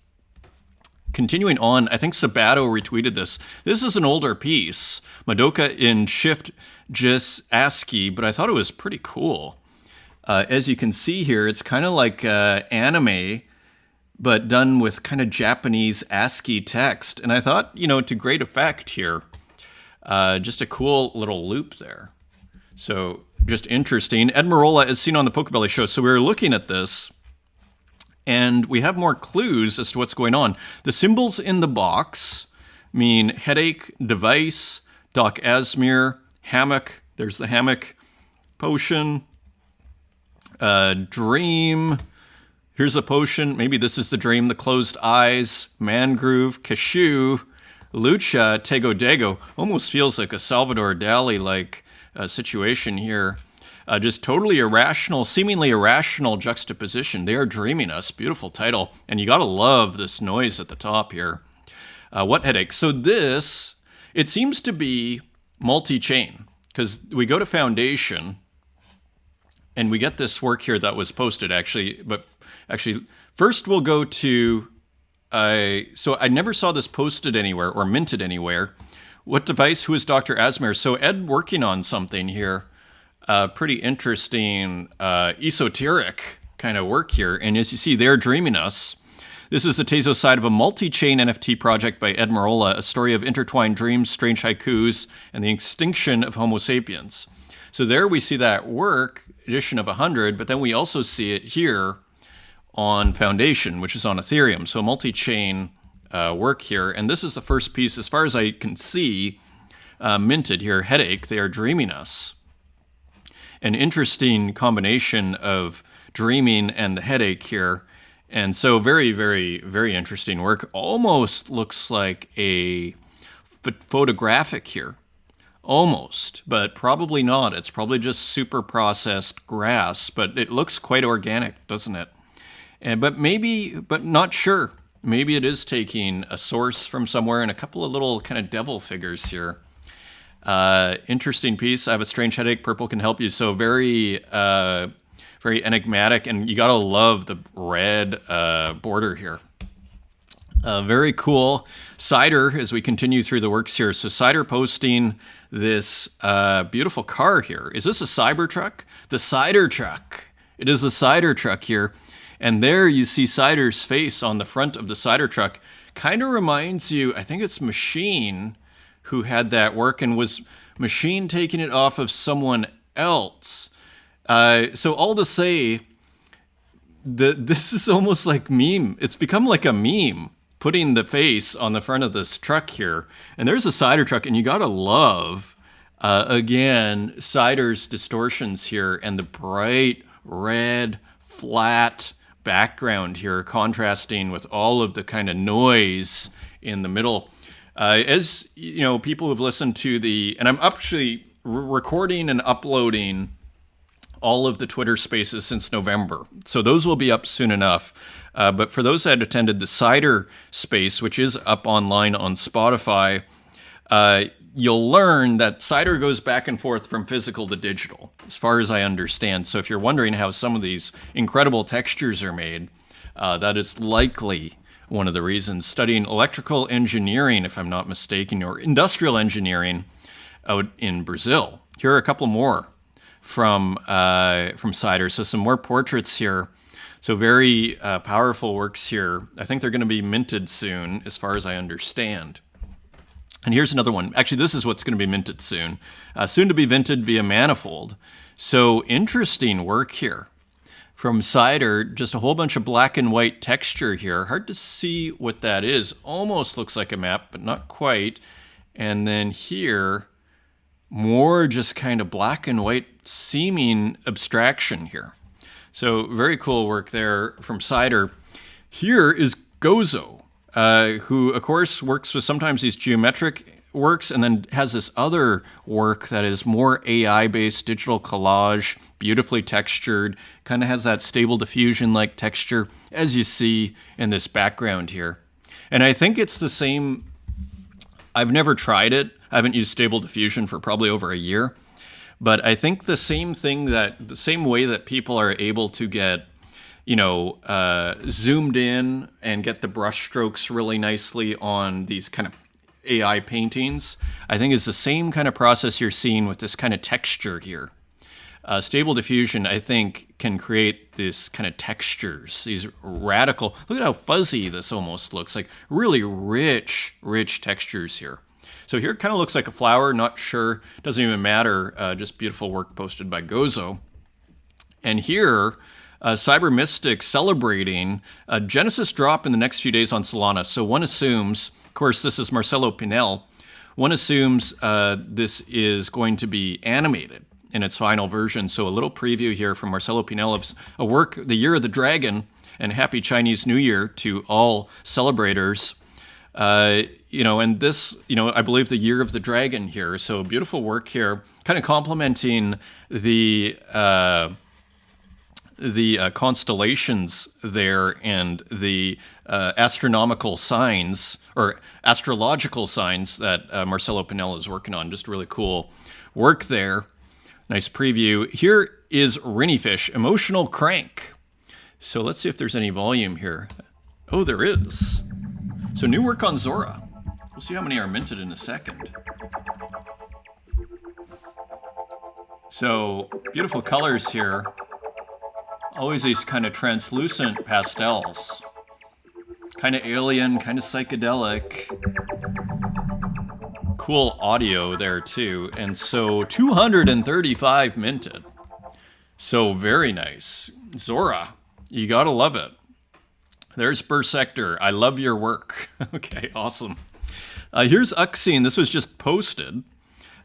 Continuing on, I think Sabato retweeted this. This is an older piece, Madoka in Shift JIS ASCII, but I thought it was pretty cool. As you can see here, it's kind of like anime, but done with kind of Japanese ASCII text. And I thought, to great effect here. Just a cool little loop there. So just interesting. Ed Marola is seen on the Pocobelli show. So we were looking at this, and we have more clues as to what's going on. The symbols in the box mean headache, device, Doc Asmir, hammock. There's the hammock, potion, dream. Here's a potion. Maybe this is the dream, the closed eyes, mangrove, cashew, lucha, tego dego. Almost feels like a Salvador Dali-like situation here. Just totally irrational, seemingly irrational juxtaposition. They are dreaming us. Beautiful title. And you got to love this noise at the top here. What headache? So this, it seems to be multi-chain, because we go to Foundation and we get this work here that was posted actually. But actually, first we'll go to, so I never saw this posted anywhere or minted anywhere. What device? Who is Dr. Asmer? So Ed working on something here. Pretty interesting, esoteric kind of work here. And as you see, they're dreaming us. This is the Tezos side of a multi-chain NFT project by Ed Marola, a story of intertwined dreams, strange haikus, and the extinction of Homo sapiens. So there we see that work, edition of 100, but then we also see it here on Foundation, which is on Ethereum. So multi-chain work here. And this is the first piece, as far as I can see, minted here, Headache. They are dreaming us. An interesting combination of dreaming and the headache here. And so very, very, very interesting work. Almost looks like a photographic here. Almost, but probably not. It's probably just super processed grass, but it looks quite organic, doesn't it? But maybe, but not sure. Maybe it is taking a source from somewhere, and a couple of little kind of devil figures here. Interesting piece. I have a strange headache. Purple can help you. So very, very enigmatic, and you gotta love the red border here. Very cool. Cider, as we continue through the works here. So Cider posting this beautiful car here. Is this a Cybertruck? The Cider truck. It is the Cider truck here. And there you see Cider's face on the front of the Cider truck. Kind of reminds you, I think it's Machine who had that work, and was Machine taking it off of someone else. So all to say, this is almost like meme. It's become like a meme, putting the face on the front of this truck here. And there's a Cider truck, and you gotta love, again, Cider's distortions here and the bright red, flat background here, contrasting with all of the kind of noise in the middle. As you know, people who've listened to and I'm actually recording and uploading all of the Twitter spaces since November. So those will be up soon enough. But for those that attended the Cider space, which is up online on Spotify, you'll learn that Cider goes back and forth from physical to digital, as far as I understand. So if you're wondering how some of these incredible textures are made, that is likely one of the reasons. Studying electrical engineering, if I'm not mistaken, or industrial engineering out in Brazil. Here are a couple more from Cider. So some more portraits here. So very powerful works here. I think they're going to be minted soon, as far as I understand. And here's another one. Actually, this is what's going to be minted soon. Soon to be minted via Manifold. So interesting work here from Cider. Just a whole bunch of black and white texture here. Hard to see what that is. Almost looks like a map, but not quite. And then here, more just kind of black and white seeming abstraction here. So very cool work there from Cider. Here is Gozo, who of course works with sometimes these geometric works, and then has this other work that is more AI-based digital collage, beautifully textured, kind of has that stable diffusion-like texture, as you see in this background here. And I think it's the same. I've never tried it. I haven't used stable diffusion for probably over a year. But I think the same way that people are able to get, zoomed in and get the brush strokes really nicely on these kind of AI paintings, I think is the same kind of process you're seeing with this kind of texture here. Stable diffusion, I think, can create this kind of textures, these radical, look at how fuzzy this almost looks, like really rich textures here. So here it kind of looks like a flower, not sure, doesn't even matter, just beautiful work posted by Gozo. And here, Cyber Mystic celebrating a Genesis drop in the next few days on Solana. So one assumes, of course, this is Marcelo Pinel, one assumes this is going to be animated in its final version. So a little preview here from Marcelo Pinel of a work, The Year of the Dragon, and Happy Chinese New Year to all celebrators. And this, I believe the Year of the Dragon here. So beautiful work here, kind of complementing the constellations there and the astronomical signs or astrological signs that Marcelo Pinella is working on. Just really cool work there. Nice preview. Here is Rinnyfish, Emotional Crank. So let's see if there's any volume here. Oh, there is. So new work on Zora. We'll see how many are minted in a second. So beautiful colors here. Always these kind of translucent pastels. Kind of alien, kind of psychedelic. Cool audio there too. And so 235 minted. So very nice. Zora, you gotta love it. There's Bursector. I love your work. Okay, awesome. Here's Uxine. This was just posted.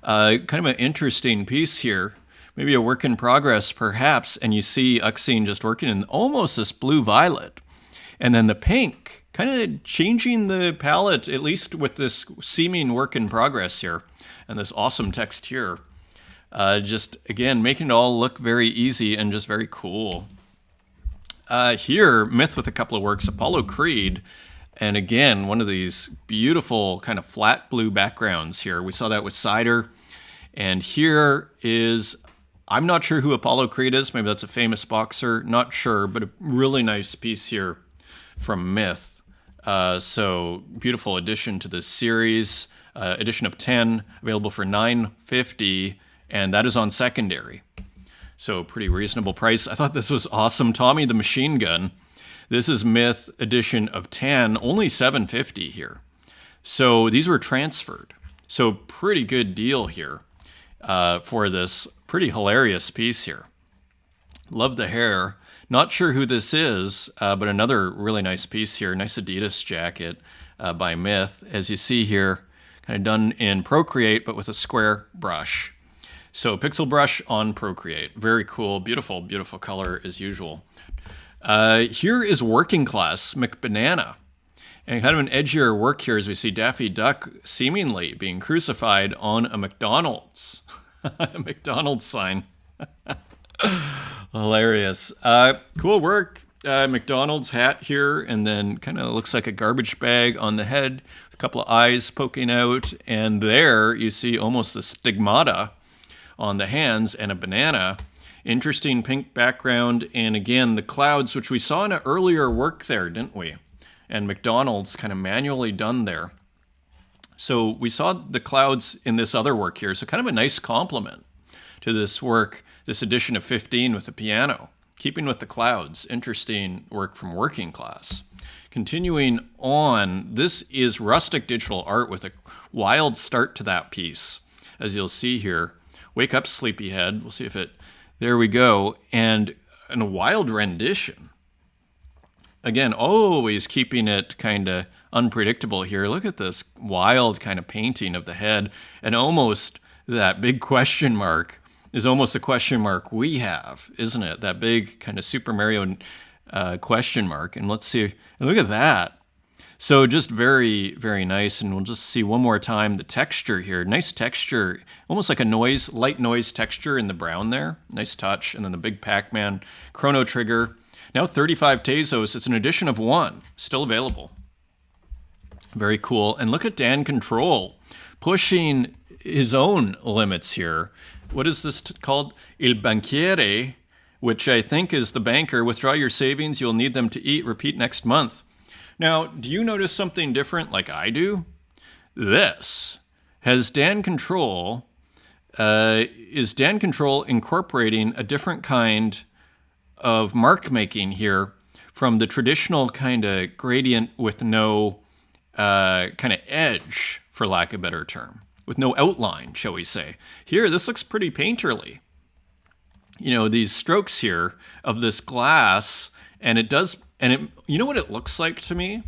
Kind of an interesting piece here. Maybe a work in progress, perhaps. And you see Uxine just working in almost this blue-violet. And then the pink, kind of changing the palette, at least with this seeming work in progress here. And this awesome text here. Just, again, making it all look very easy and just very cool. Here, Myth with a couple of works, Apollo Creed. And again, one of these beautiful kind of flat blue backgrounds here. We saw that with Cider. And here is, I'm not sure who Apollo Creed is. Maybe that's a famous boxer. Not sure, but a really nice piece here from Myth. So beautiful addition to this series. Edition of 10, available for $9.50. And that is on secondary. So pretty reasonable price. I thought this was awesome. Tommy the Machine Gun. This is Myth edition of 10, only $7.50 here. So these were transferred. So pretty good deal here for this pretty hilarious piece here. Love the hair. Not sure who this is, but another really nice piece here. Nice Adidas jacket by Myth. As you see here, kind of done in Procreate, but with a square brush. So pixel brush on Procreate. Very cool. Beautiful, beautiful color as usual. Here is Working Class McBanana. And kind of an edgier work here as we see Daffy Duck seemingly being crucified on a McDonald's. A McDonald's sign. Hilarious. Cool work. McDonald's hat here, and then kind of looks like a garbage bag on the head, with a couple of eyes poking out. And there you see almost the stigmata on the hands and a banana. Interesting pink background, and again, the clouds, which we saw in an earlier work there, didn't we? And McDonald's kind of manually done there. So we saw the clouds in this other work here, so kind of a nice complement to this work, this edition of 15 with the piano. Keeping with the clouds, interesting work from Working Class. Continuing on, this is Rustic Digital Art with a wild start to that piece, as you'll see here. Wake Up Sleepyhead. We'll see if it... There we go. And a wild rendition. Again, always keeping it kind of unpredictable here. Look at this wild kind of painting of the head. And almost that big question mark is almost a question mark we have, isn't it? That big kind of Super Mario question mark. And let's see. And look at that. So just very, very nice. And we'll just see one more time the texture here. Nice texture, almost like a noise, light noise texture in the brown there. Nice touch. And then the big Pac-Man Chrono Trigger. Now 35 Tezos. It's an edition of 1. Still available. Very cool. And look at Dan Control pushing his own limits here. What is this called? Il Banchiere, which I think is the banker. Withdraw your savings. You'll need them to eat. Repeat next month. Now, do you notice something different like I do? This has Dan Control, is Dan Control incorporating a different kind of mark making here from the traditional kind of gradient with no kind of edge, for lack of a better term, with no outline, shall we say. Here, this looks pretty painterly. You know, these strokes here of this glass, and it does... And you know what it looks like to me?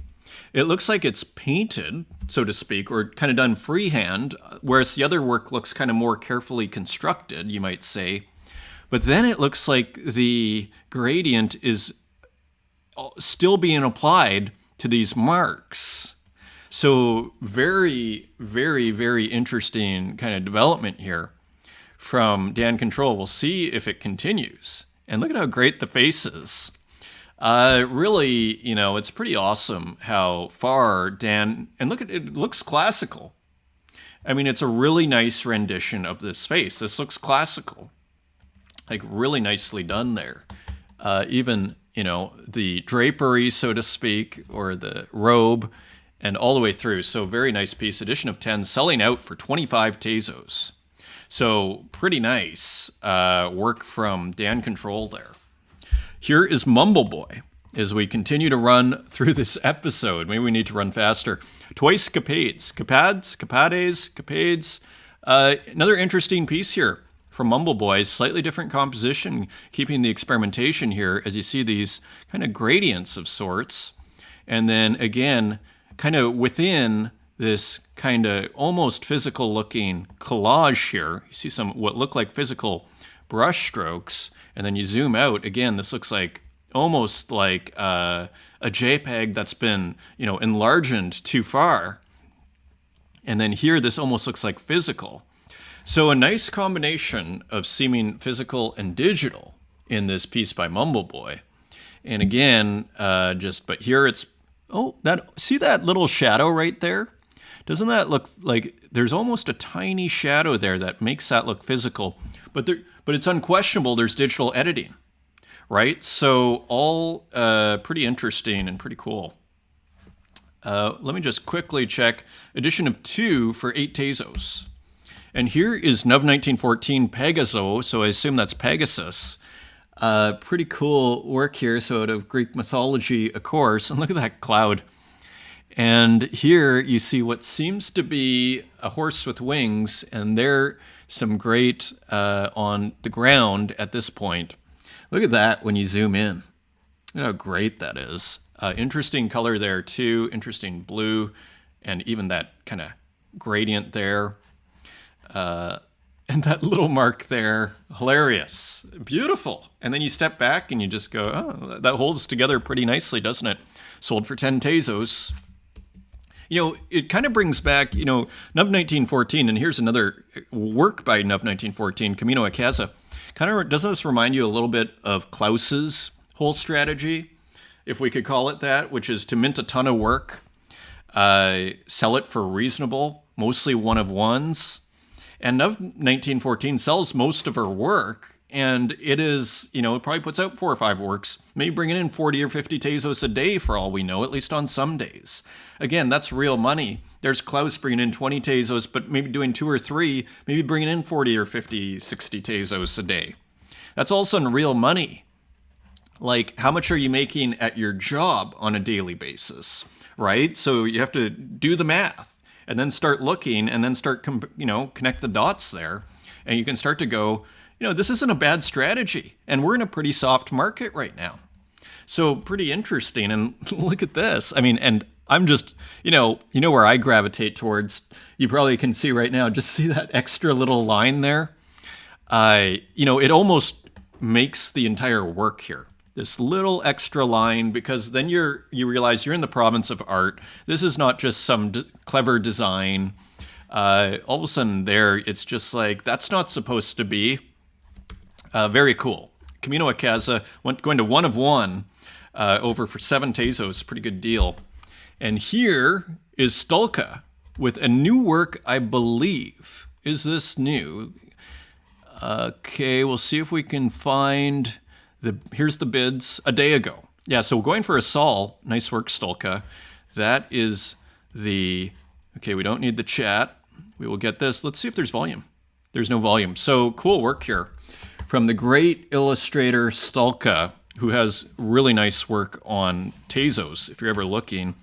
It looks like it's painted, so to speak, or kind of done freehand, whereas the other work looks kind of more carefully constructed, you might say. But then it looks like the gradient is still being applied to these marks. So very, very, very interesting kind of development here from Dan Control. We'll see if it continues. And look at how great the face is. Really, it's pretty awesome how far Dan, and look at it, looks classical. I mean, it's a really nice rendition of this face. This looks classical, like really nicely done there. Even, the drapery, so to speak, or the robe, and all the way through. So very nice piece. Edition of 10, selling out for 25 Tezos. So pretty nice work from Dan Control there. Here is Mumble Boy as we continue to run through this episode. Maybe we need to run faster. Twice Capades. Capades. Another interesting piece here from Mumble Boy. Slightly different composition, keeping the experimentation here as you see these kind of gradients of sorts. And then again, kind of within this kind of almost physical looking collage here, you see some what look like physical brush strokes, and then you zoom out. Again, this looks like almost like a JPEG that's been, enlarged too far. And then here, this almost looks like physical. So a nice combination of seeming physical and digital in this piece by Mumble Boy. And again, but here it's, see that little shadow right there? Doesn't that look like there's almost a tiny shadow there that makes that look physical? But it's unquestionable there's digital editing, right? So all pretty interesting and pretty cool. Let me just quickly check. Edition of 2 for 8 Tezos. And here is Nuv 1914 Pegaso, so I assume that's Pegasus. Pretty cool work here, so out of Greek mythology, of course. And look at that cloud. And here you see what seems to be a horse with wings, and there some great on the ground at this point. Look at that when you zoom in. Look how great that is. Interesting color there too, interesting blue, and even that kind of gradient there. And that little mark there, hilarious, beautiful. And then you step back and you just go, oh, that holds together pretty nicely, doesn't it? Sold for 10 Tezos. It kind of brings back, Nuv 1914, and here's another work by Nuv 1914, Camino a Casa. Doesn't this remind you a little bit of Klaus's whole strategy, if we could call it that, which is to mint a ton of work, sell it for reasonable, mostly one of ones. And Nuv 1914 sells most of her work, and it is, it probably puts out 4 or 5 works, maybe bringing in 40 or 50 Tezos a day for all we know, at least on some days. Again, that's real money. There's Klaus bringing in 20 Tezos, but maybe doing 2 or 3, maybe bringing in 40 or 50, 60 Tezos a day. That's also real money. Like, how much are you making at your job on a daily basis, right? So you have to do the math and then start looking and then start, connect the dots there. And you can start to go, this isn't a bad strategy. And we're in a pretty soft market right now. So pretty interesting. And look at this. I mean, and I'm just, where I gravitate towards, you probably can see right now, just see that extra little line there. It almost makes the entire work here. This little extra line, because then you realize you're in the province of art. This is not just some clever design. All of a sudden there, it's just like, that's not supposed to be. Very cool. Camino a Casa going to 1 of 1 over for 7 Tezos. Pretty good deal. And here is Stulka with a new work, I believe. Is this new? Okay, we'll see if we can find here's the bids a day ago. Yeah, so going for a Sol. Nice work, Stulka. That is okay, we don't need the chat. We will get this. Let's see if there's volume. There's no volume. So cool work here from the great illustrator Stulka, who has really nice work on Tezos, if you're ever looking.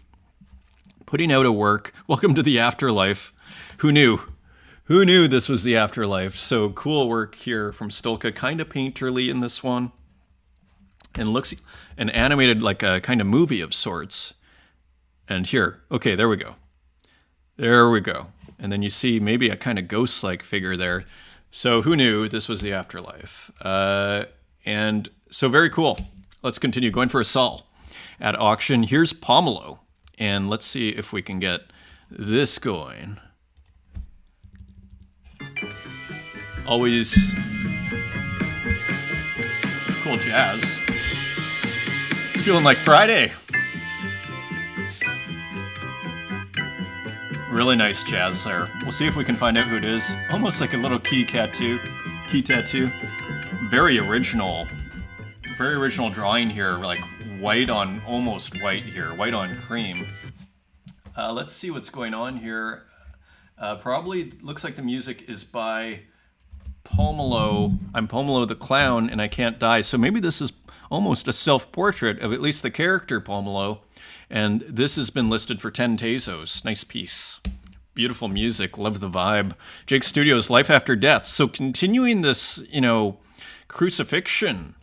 Putting out a work. Welcome to the afterlife. Who knew? Who knew this was the afterlife? So cool work here from Stulka. Kind of painterly in this one. And looks an animated like a kind of movie of sorts. And here, okay, there we go. There we go. And then you see maybe a kind of ghost-like figure there. So who knew this was the afterlife? And so very cool. Let's continue going for a Sol at auction. Here's Pomelo. And let's see if we can get this going. Always cool jazz. It's feeling like Friday. Really nice jazz there. We'll see if we can find out who it is. Almost like a little key tattoo. Very original drawing here, like white on, almost white here, white on cream. Let's see what's going on here. Probably looks like the music is by Pomelo. I'm Pomelo the Clown and I Can't Die. So maybe this is almost a self-portrait of at least the character Pomelo. And this has been listed for 10 Tezos. Nice piece. Beautiful music. Love the vibe. Jake Studios, Life After Death. So continuing this, crucifixion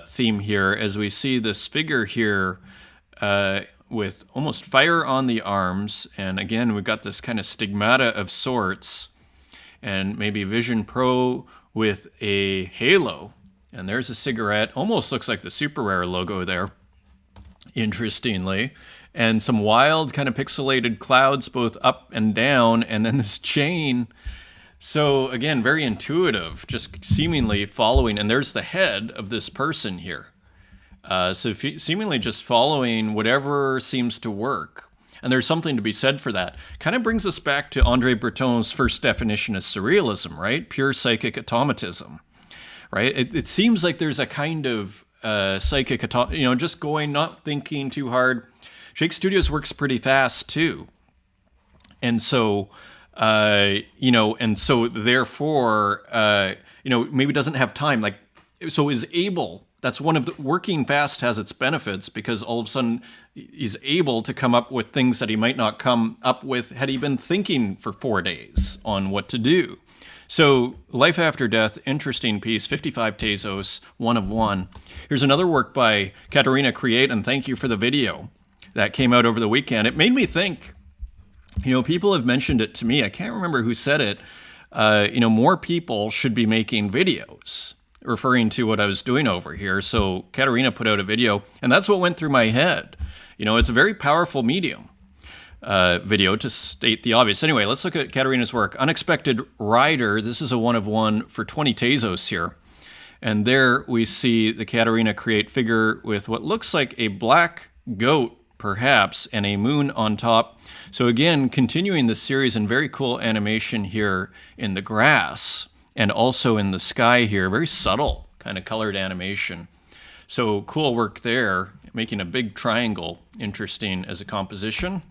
theme here as we see this figure here with almost fire on the arms. And again, we've got this kind of stigmata of sorts. And maybe Vision Pro with a halo. And there's a cigarette. Almost looks like the Super Rare logo there. Interestingly, and some wild kind of pixelated clouds both up and down, and then this chain. So again, very intuitive, just seemingly following, and there's the head of this person here. So seemingly just following whatever seems to work. And there's something to be said for that. Kind of brings us back to Andre Breton's first definition of surrealism, right? Pure psychic automatism, right? It seems like there's a kind of psychic, just going, not thinking too hard. Jake Studios works pretty fast too. And so, therefore, maybe doesn't have time, so is able, that's one of the, working fast has its benefits because all of a sudden he's able to come up with things that he might not come up with had he been thinking for 4 days on what to do. So, Life After Death, interesting piece, 55 Tezos, 1 of 1. Here's another work by Katerina Create, and thank you for the video that came out over the weekend. It made me think, people have mentioned it to me. I can't remember who said it. More people should be making videos, referring to what I was doing over here. So, Katerina put out a video, and that's what went through my head. It's a very powerful medium. Video to state the obvious. Anyway, let's look at Katerina's work. Unexpected Rider. This is a 1 of 1 for 20 Tezos here. And there we see the Katerina Create figure with what looks like a black goat, perhaps, and a moon on top. So again, continuing this series and very cool animation here in the grass and also in the sky here. Very subtle kind of colored animation. So cool work there, making a big triangle interesting as a composition.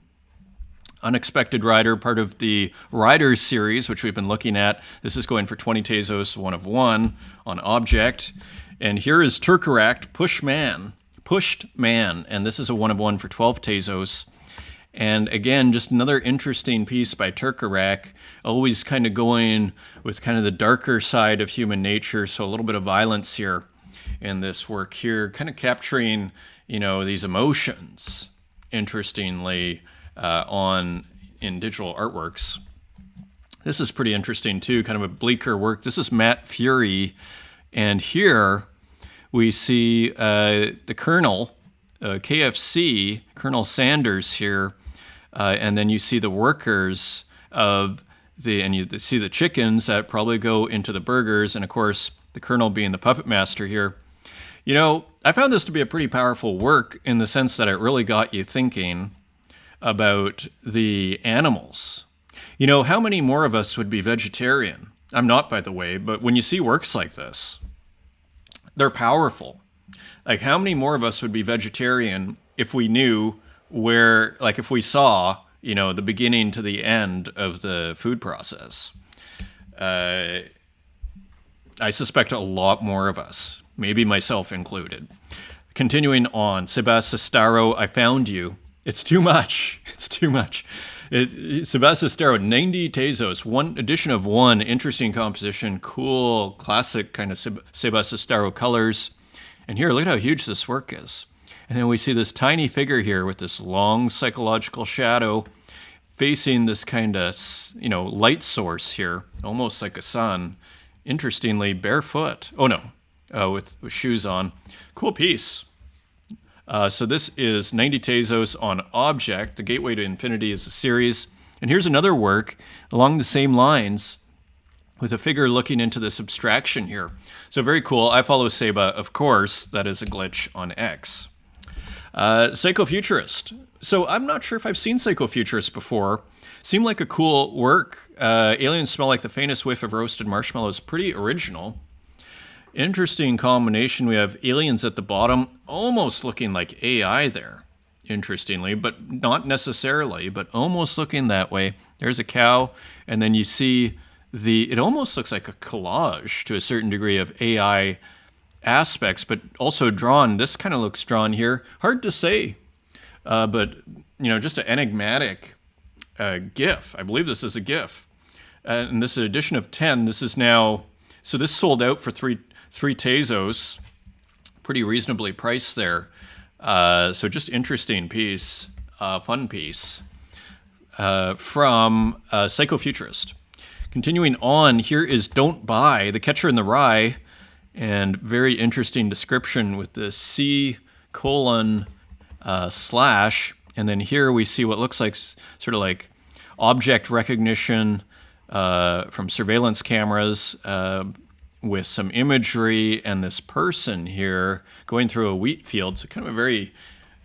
Unexpected Rider, part of the Riders series, which we've been looking at. This is going for 20 Tezos, 1 of 1 on Object. And here is Turkeract, Pushed Man, and this is a 1 of 1 for 12 Tezos. And again, just another interesting piece by Turkeract, always kind of going with kind of the darker side of human nature, so a little bit of violence here in this work here, kind of capturing, these emotions, interestingly, in digital artworks. This is pretty interesting too, kind of a bleaker work. This is Matt Fury, and here we see the Colonel, KFC, Colonel Sanders here, and then you see the workers and you see the chickens that probably go into the burgers, and of course the Colonel being the puppet master here. I found this to be a pretty powerful work in the sense that it really got you thinking about the animals. How many more of us would be vegetarian? I'm not, by the way, but when you see works like this, they're powerful. Like, how many more of us would be vegetarian if we knew if we saw, the beginning to the end of the food process? I suspect a lot more of us, maybe myself included. Continuing on, Sebastistaro, I Found You. It's too much. It's too much. Sebastistaro, 90 Tezos, 1 edition of 1, interesting composition, cool, classic kind of Sebastistaro colors. And here, look at how huge this work is. And then we see this tiny figure here with this long psychological shadow facing this kind of, light source here, almost like a sun. Interestingly, barefoot. Oh, no, with shoes on. Cool piece. So this is 90 Tezos on Object. The Gateway to Infinity is a series. And here's another work along the same lines with a figure looking into this abstraction here. So very cool. I follow Seba, of course. That is a glitch on X. Psychofuturist. So I'm not sure if I've seen Psychofuturist before. Seemed like a cool work. Aliens smell like the faintest whiff of roasted marshmallows. Pretty original. Interesting combination. We have aliens at the bottom, almost looking like AI there, interestingly, but not necessarily, but almost looking that way. There's a cow, and then you see it almost looks like a collage to a certain degree of AI aspects, but also drawn. This kind of looks drawn here. Hard to say, but, just an enigmatic GIF. I believe this is a GIF. And this is an edition of 10. This is now, so this sold out for three Tezos, pretty reasonably priced there. So just interesting piece, fun piece from Psychofuturist. Continuing on, here is Don't Buy, The Catcher in the Rye, and very interesting description with the C:/ and then here we see what looks like sort of like object recognition from surveillance cameras, with some imagery and this person here going through a wheat field. So kind of a very,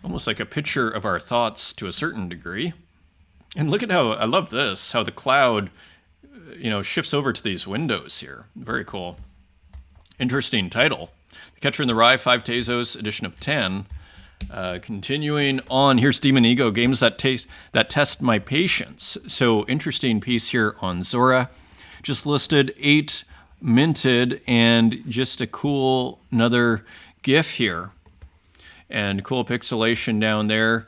almost like a picture of our thoughts to a certain degree. And look at how, I love this, how the cloud, shifts over to these windows here. Very cool. Interesting title. The Catcher in the Rye, 5 Tezos, edition of 10. Continuing on, here's Demon Ego, games that test my patience. So interesting piece here on Zora. Just listed 8 minted, and just a cool another GIF here, and cool pixelation down there.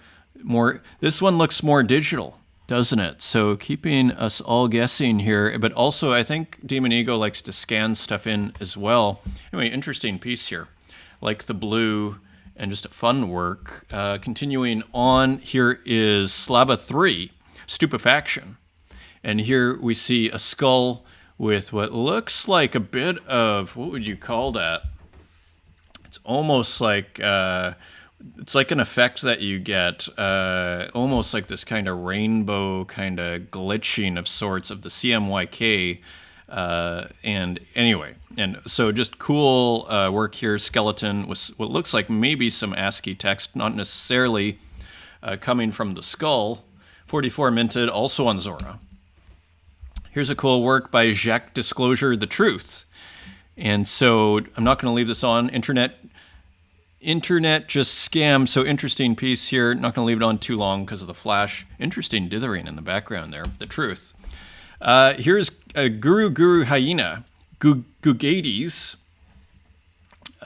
This one looks more digital, doesn't it? So keeping us all guessing here, but also I think Demon Ego likes to scan stuff in as well. Anyway, interesting piece here, like the blue, and just a fun work. Continuing on, here is Slava 3, Stupefaction, and here we see a skull with what looks like a bit of, what would you call that? It's almost like, it's like an effect that you get, almost like this kind of rainbow kind of glitching of sorts of the CMYK. And anyway, and so just cool work here. Skeleton with what looks like maybe some ASCII text, not necessarily coming from the skull. 44 minted, also on Zora. Here's a cool work by Jacques Disclosure, The Truth. And so I'm not going to leave this on. Internet just scam. So interesting piece here. Not going to leave it on too long because of the flash. Interesting dithering in the background there. The Truth. Here's Guru Hyena, Gugades.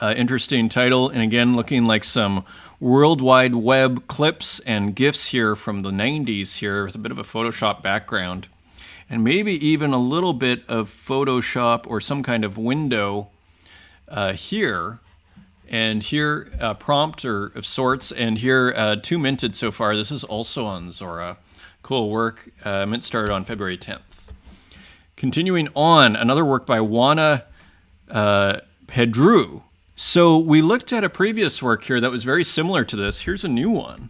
Interesting title. And again, looking like some World Wide Web clips and GIFs here from the 90s here with a bit of a Photoshop background. And maybe even a little bit of Photoshop or some kind of window here. And here, prompt or of sorts. And here, 2 minted so far. This is also on Zora. Cool work. Mint started on February 10th. Continuing on, another work by Juana Pedru. So we looked at a previous work here that was very similar to this. Here's a new one.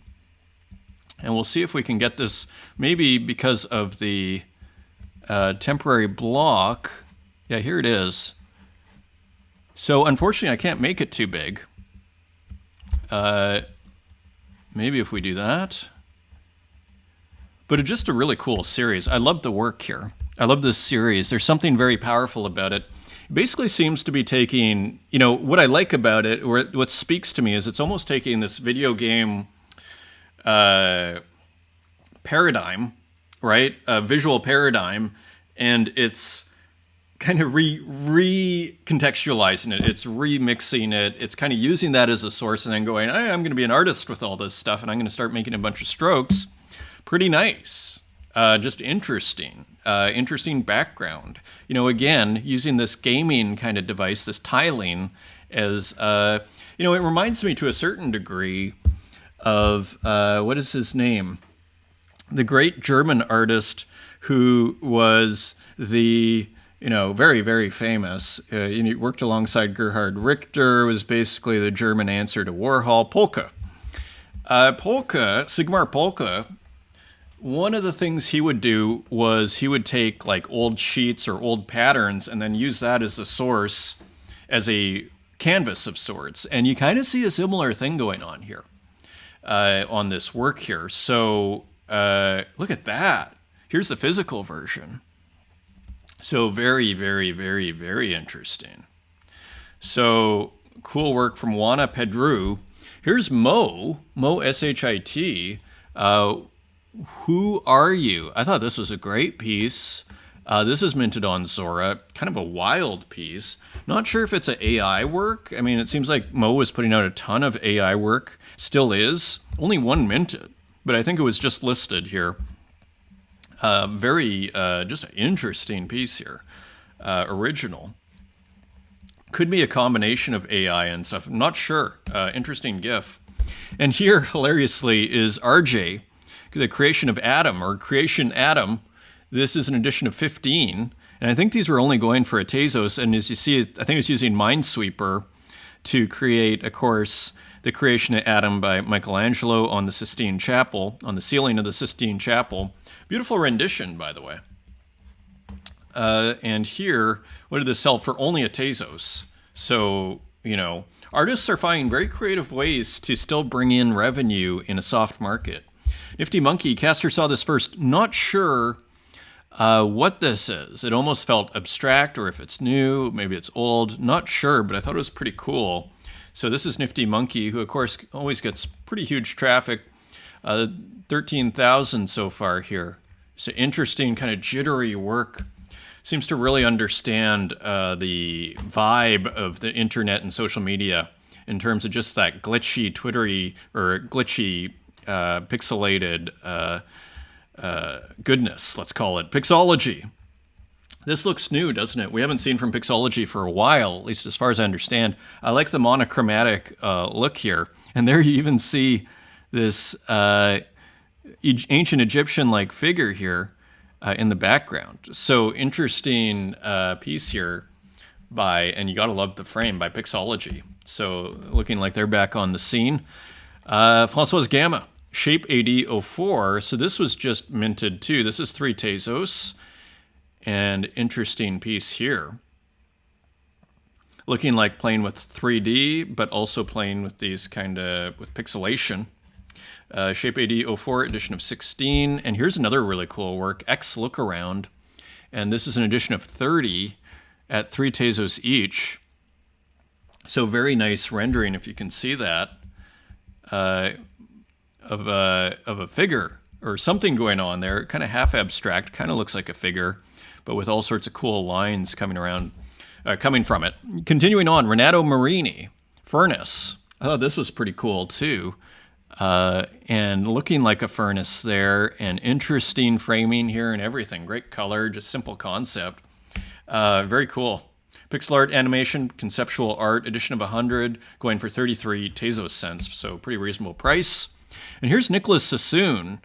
And we'll see if we can get this, maybe because of the temporary block. Yeah, here it is. So unfortunately, I can't make it too big. Maybe if we do that. But it's just a really cool series. I love the work here. I love this series. There's something very powerful about it. It basically seems to be taking, what I like about it, or what speaks to me, is it's almost taking this video game paradigm, right? A visual paradigm, and it's kind of recontextualizing it. It's remixing it. It's kind of using that as a source and then going, hey, I'm going to be an artist with all this stuff, and I'm going to start making a bunch of strokes. Pretty nice. Just interesting. Interesting background. Again, using this gaming kind of device, this tiling, as, it reminds me to a certain degree of, what is his name? The great German artist who was the, very, very famous. He worked alongside Gerhard Richter, was basically the German answer to Warhol, Polka. Sigmar Polka, one of the things he would do was he would take like old sheets or old patterns and then use that as a source, as a canvas of sorts. And you kind of see a similar thing going on here on this work here. So look at that. Here's the physical version. So very, very, very, very interesting. So cool work from Juana Pedru. Here's Mo S-H-I-T. Who Are You? I thought this was a great piece. This is minted on Zora. Kind of a wild piece. Not sure if it's an AI work. I mean, it seems like Mo was putting out a ton of AI work. Still is. Only one minted. But I think it was just listed here. Very, just an interesting piece here. Original. Could be a combination of AI and stuff. I'm not sure. Interesting GIF. And here, hilariously, is RJ, the Creation of Adam, or Creation Adam. This is an edition of 15. And I think these were only going for a Tezos. And as you see, I think it's using Minesweeper to create, of course, the Creation of Adam by Michelangelo on the Sistine Chapel, on the ceiling of the Sistine Chapel. Beautiful rendition, by the way. And here, what did this sell for? Only a Tezos. So, you know, artists are finding very creative ways to still bring in revenue in a soft market. Nifty Monkey, Caster saw this first. Not sure what this is. It almost felt abstract, or if it's new, maybe it's old. Not sure, but I thought it was pretty cool. So this is Nifty Monkey, who, of course, always gets pretty huge traffic. 13,000 so far here. It's an interesting kind of jittery work. Seems to really understand the vibe of the internet and social media in terms of just that glitchy, twittery, or glitchy, pixelated goodness, let's call it. Pixology. This looks new, doesn't it? We haven't seen from Pixology for a while, at least as far as I understand. I like the monochromatic look here. And there you even see this ancient Egyptian-like figure here in the background. So interesting piece here by, and you gotta love the frame, by Pixology. So looking like they're back on the scene. Françoise Gamma, Shape AD04. So this was just minted too. This is 3 Tezos. And interesting piece here. Looking like playing with 3D, but also playing with these kind of, with pixelation. Shape AD04, edition of 16. And here's another really cool work, X Look Around. And this is an edition of 30 at 3 Tezos each. So very nice rendering, if you can see that, of a figure or something going on there. Kind of half abstract, kind of looks like a figure, but with all sorts of cool lines coming around, coming from it. Continuing on, Renato Marini, Furnace. I thought this was pretty cool too. And looking like a furnace there, and interesting framing here and everything. Great color, just simple concept. Very cool. Pixel art animation, conceptual art, edition of 100, going for 33 Tezos cents, so pretty reasonable price. And here's Nicholas Sassoon.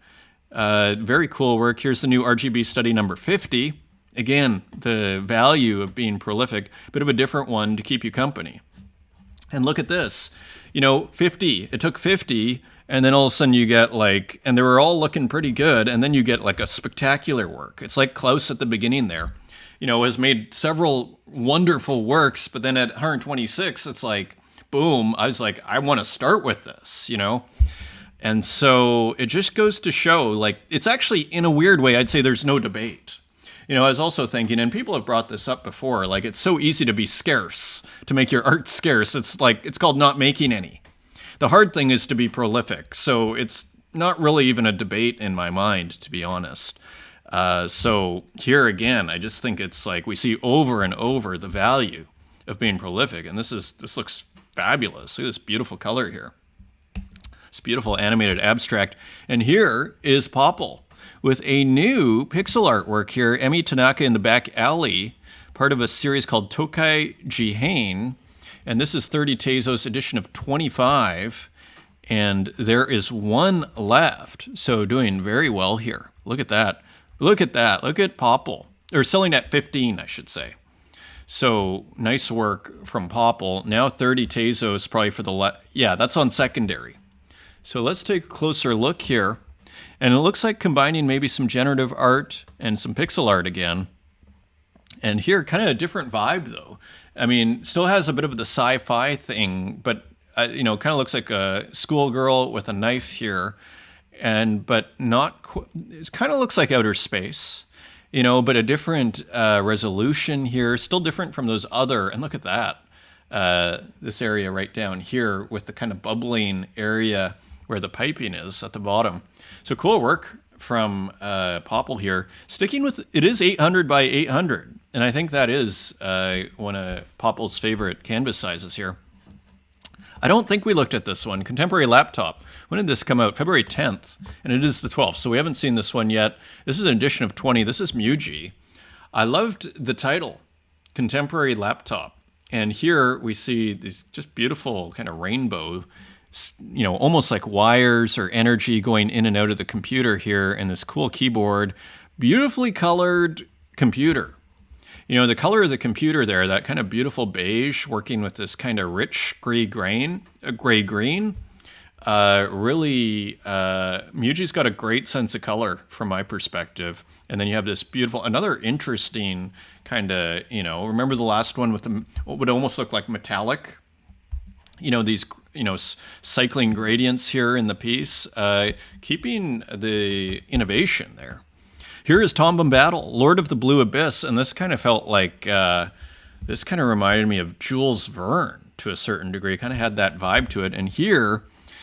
Very cool work. Here's the new RGB study number 50. Again, the value of being prolific, bit of a different one to keep you company. And look at this. You know, 50. It took 50, and then all of a sudden you get like, and they were all looking pretty good, and then you get like a spectacular work. It's like Klaus at the beginning there. You know, has made several wonderful works, but then at 126, it's like, boom, I was like, I want to start with this, you know? And so it just goes to show, like, it's actually, in a weird way, I'd say there's no debate. You know, I was also thinking, and people have brought this up before, like, it's so easy to be scarce, to make your art scarce. It's like, it's called not making any. The hard thing is to be prolific. So it's not really even a debate in my mind, to be honest. So here again, I just think it's like we see over and over the value of being prolific. And this looks fabulous. Look at this beautiful color here. This beautiful animated abstract. And here is Popple with a new pixel artwork here. Emi Tanaka in the back alley, part of a series called Tokai Jihane. And this is 30 Tezos, edition of 25. And there is one left. So doing very well here. Look at that. Look at that. Look at Popple. Or selling at 15, I should say. So nice work from Popple. Now 30 Tezos probably for the... yeah, that's on secondary. So let's take a closer look here. And it looks like combining maybe some generative art and some pixel art again. And here, kind of a different vibe, though. I mean, still has a bit of the sci-fi thing, but, you know, kind of looks like a schoolgirl with a knife here. But not, it kind of looks like outer space, you know, but a different resolution here, still different from those other, and look at that, this area right down here with the kind of bubbling area where the piping is at the bottom. So cool work from Popple here. Sticking with, it is 800 by 800, and I think that is one of Popple's favorite canvas sizes here. I don't think we looked at this one, Contemporary Laptop. When did this come out? February 10th, and it is the 12th, so we haven't seen this one yet. This is an edition of 20. This is Muji. I loved the title, Contemporary Laptop. And here we see these just beautiful kind of rainbow, you know, almost like wires or energy going in and out of the computer here, and this cool keyboard, beautifully colored computer. You know, the color of the computer there, that kind of beautiful beige working with this kind of rich gray-green, really, Muji's got a great sense of color from my perspective. And then you have this beautiful, another interesting kind of, you know, remember the last one with the, what would almost look like metallic, you know, these, you know, cycling gradients here in the piece, keeping the innovation there. Here is Tom Bombadil, Lord of the Blue Abyss, and this kind of felt like, this kind of reminded me of Jules Verne to a certain degree, kind of had that vibe to it. And here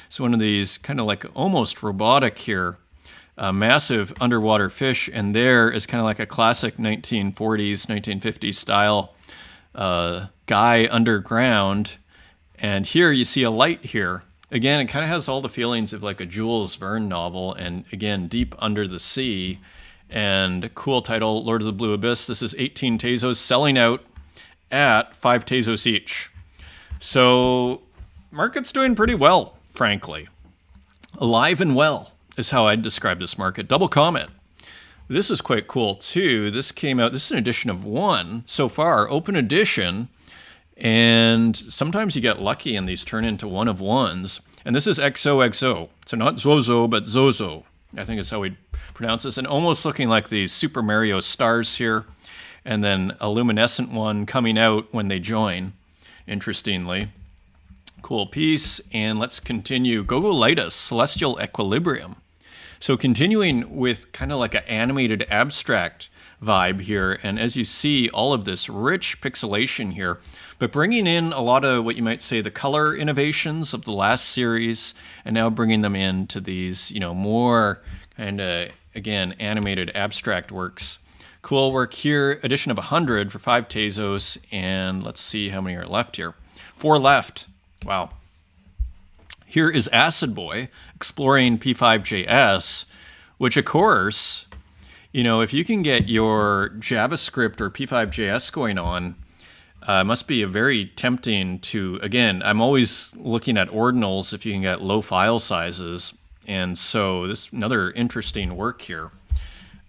is one of these kind of like almost robotic here, massive underwater fish, and there is kind of like a classic 1940s, 1950s style guy underground. And here you see a light here. Again, it kind of has all the feelings of like a Jules Verne novel, and again, deep under the sea. And cool title, Lord of the Blue Abyss. This is 18 Tezos, selling out at 5 Tezos each. So market's doing pretty well, frankly. Alive and well is how I'd describe this market. Double comment. This is quite cool too. This came out, this is an edition of 1 so far, open edition. And sometimes you get lucky and these turn into 1 of 1s. And this is XOXO. So not Zozo, but Zozo, I think is how we pronounce this. And almost looking like these Super Mario stars here. And then a luminescent one coming out when they join, interestingly. Cool piece. And let's continue. Gogolitus, Celestial Equilibrium. So continuing with kind of like an animated abstract vibe here. And as you see, all of this rich pixelation here, but bringing in a lot of what you might say the color innovations of the last series, and now bringing them into these, you know, more kind of, again, animated abstract works. Cool work here. Edition of 100 for 5 Tezos. And let's see how many are left here. 4 left. Wow. Here is Acid Boy, exploring P5.js, which of course, you know, if you can get your JavaScript or P5.js going on, must be a very tempting to, again, I'm always looking at ordinals if you can get low file sizes. And so this another interesting work here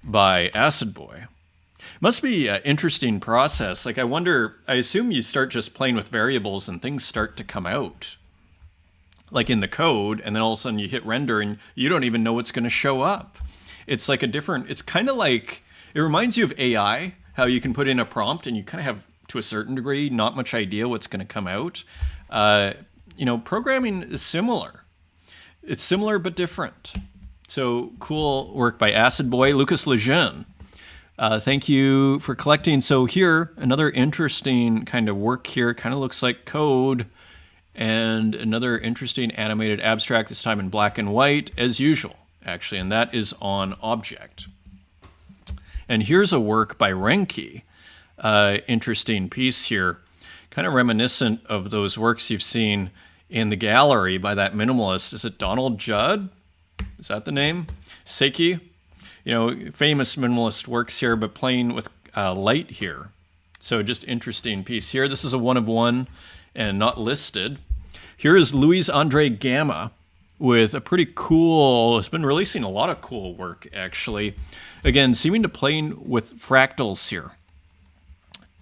by Acid Boy. Must be an interesting process. Like I wonder, I assume you start just playing with variables and things start to come out. Like in the code, and then all of a sudden you hit render and you don't even know what's going to show up. It's like a different, it's kind of like, it reminds you of AI, how you can put in a prompt and you kind of have, to a certain degree, not much idea what's going to come out. You know, programming is similar. It's similar but different. So cool work by Acid Boy, Lucas Lejeune. Thank you for collecting. So here, another interesting kind of work here, kind of looks like code. And another interesting animated abstract, this time in black and white, as usual, actually, and that is on Object. And here's a work by Renki, interesting piece here, kind of reminiscent of those works you've seen in the gallery by that minimalist. Is it Donald Judd? Is that the name? Seiki? You know, famous minimalist works here, but playing with light here. So just interesting piece here. This is a 1 of 1. And not listed. Here is Luis Andre Gamma with a pretty cool, it's been releasing a lot of cool work actually. Again, seeming to play with fractals here.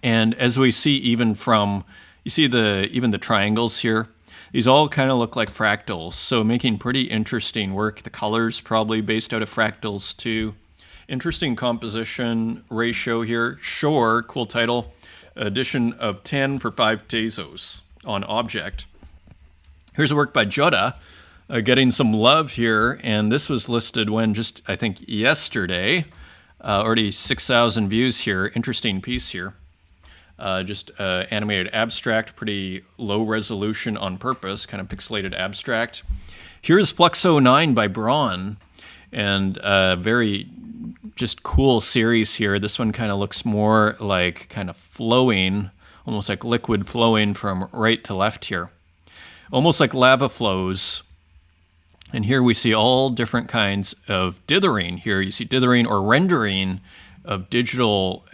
And as we see even from, you see even the triangles here, These all kind of look like fractals, so making pretty interesting work. The colors probably based out of fractals too. Interesting composition ratio here. Sure, cool title. Addition of 10 for 5 Tezos on object. Here's a work by Jutta, getting some love here, and this was listed when just, I think, yesterday. Already 6,000 views here. Interesting piece here. Just animated abstract, pretty low resolution on purpose, kind of pixelated abstract. Here's Fluxo 9 by Braun, and very just cool series here. This one kind of looks more like kind of flowing, almost like liquid flowing from right to left here. Almost like lava flows. And here we see all different kinds of dithering. Here you see dithering or rendering of digital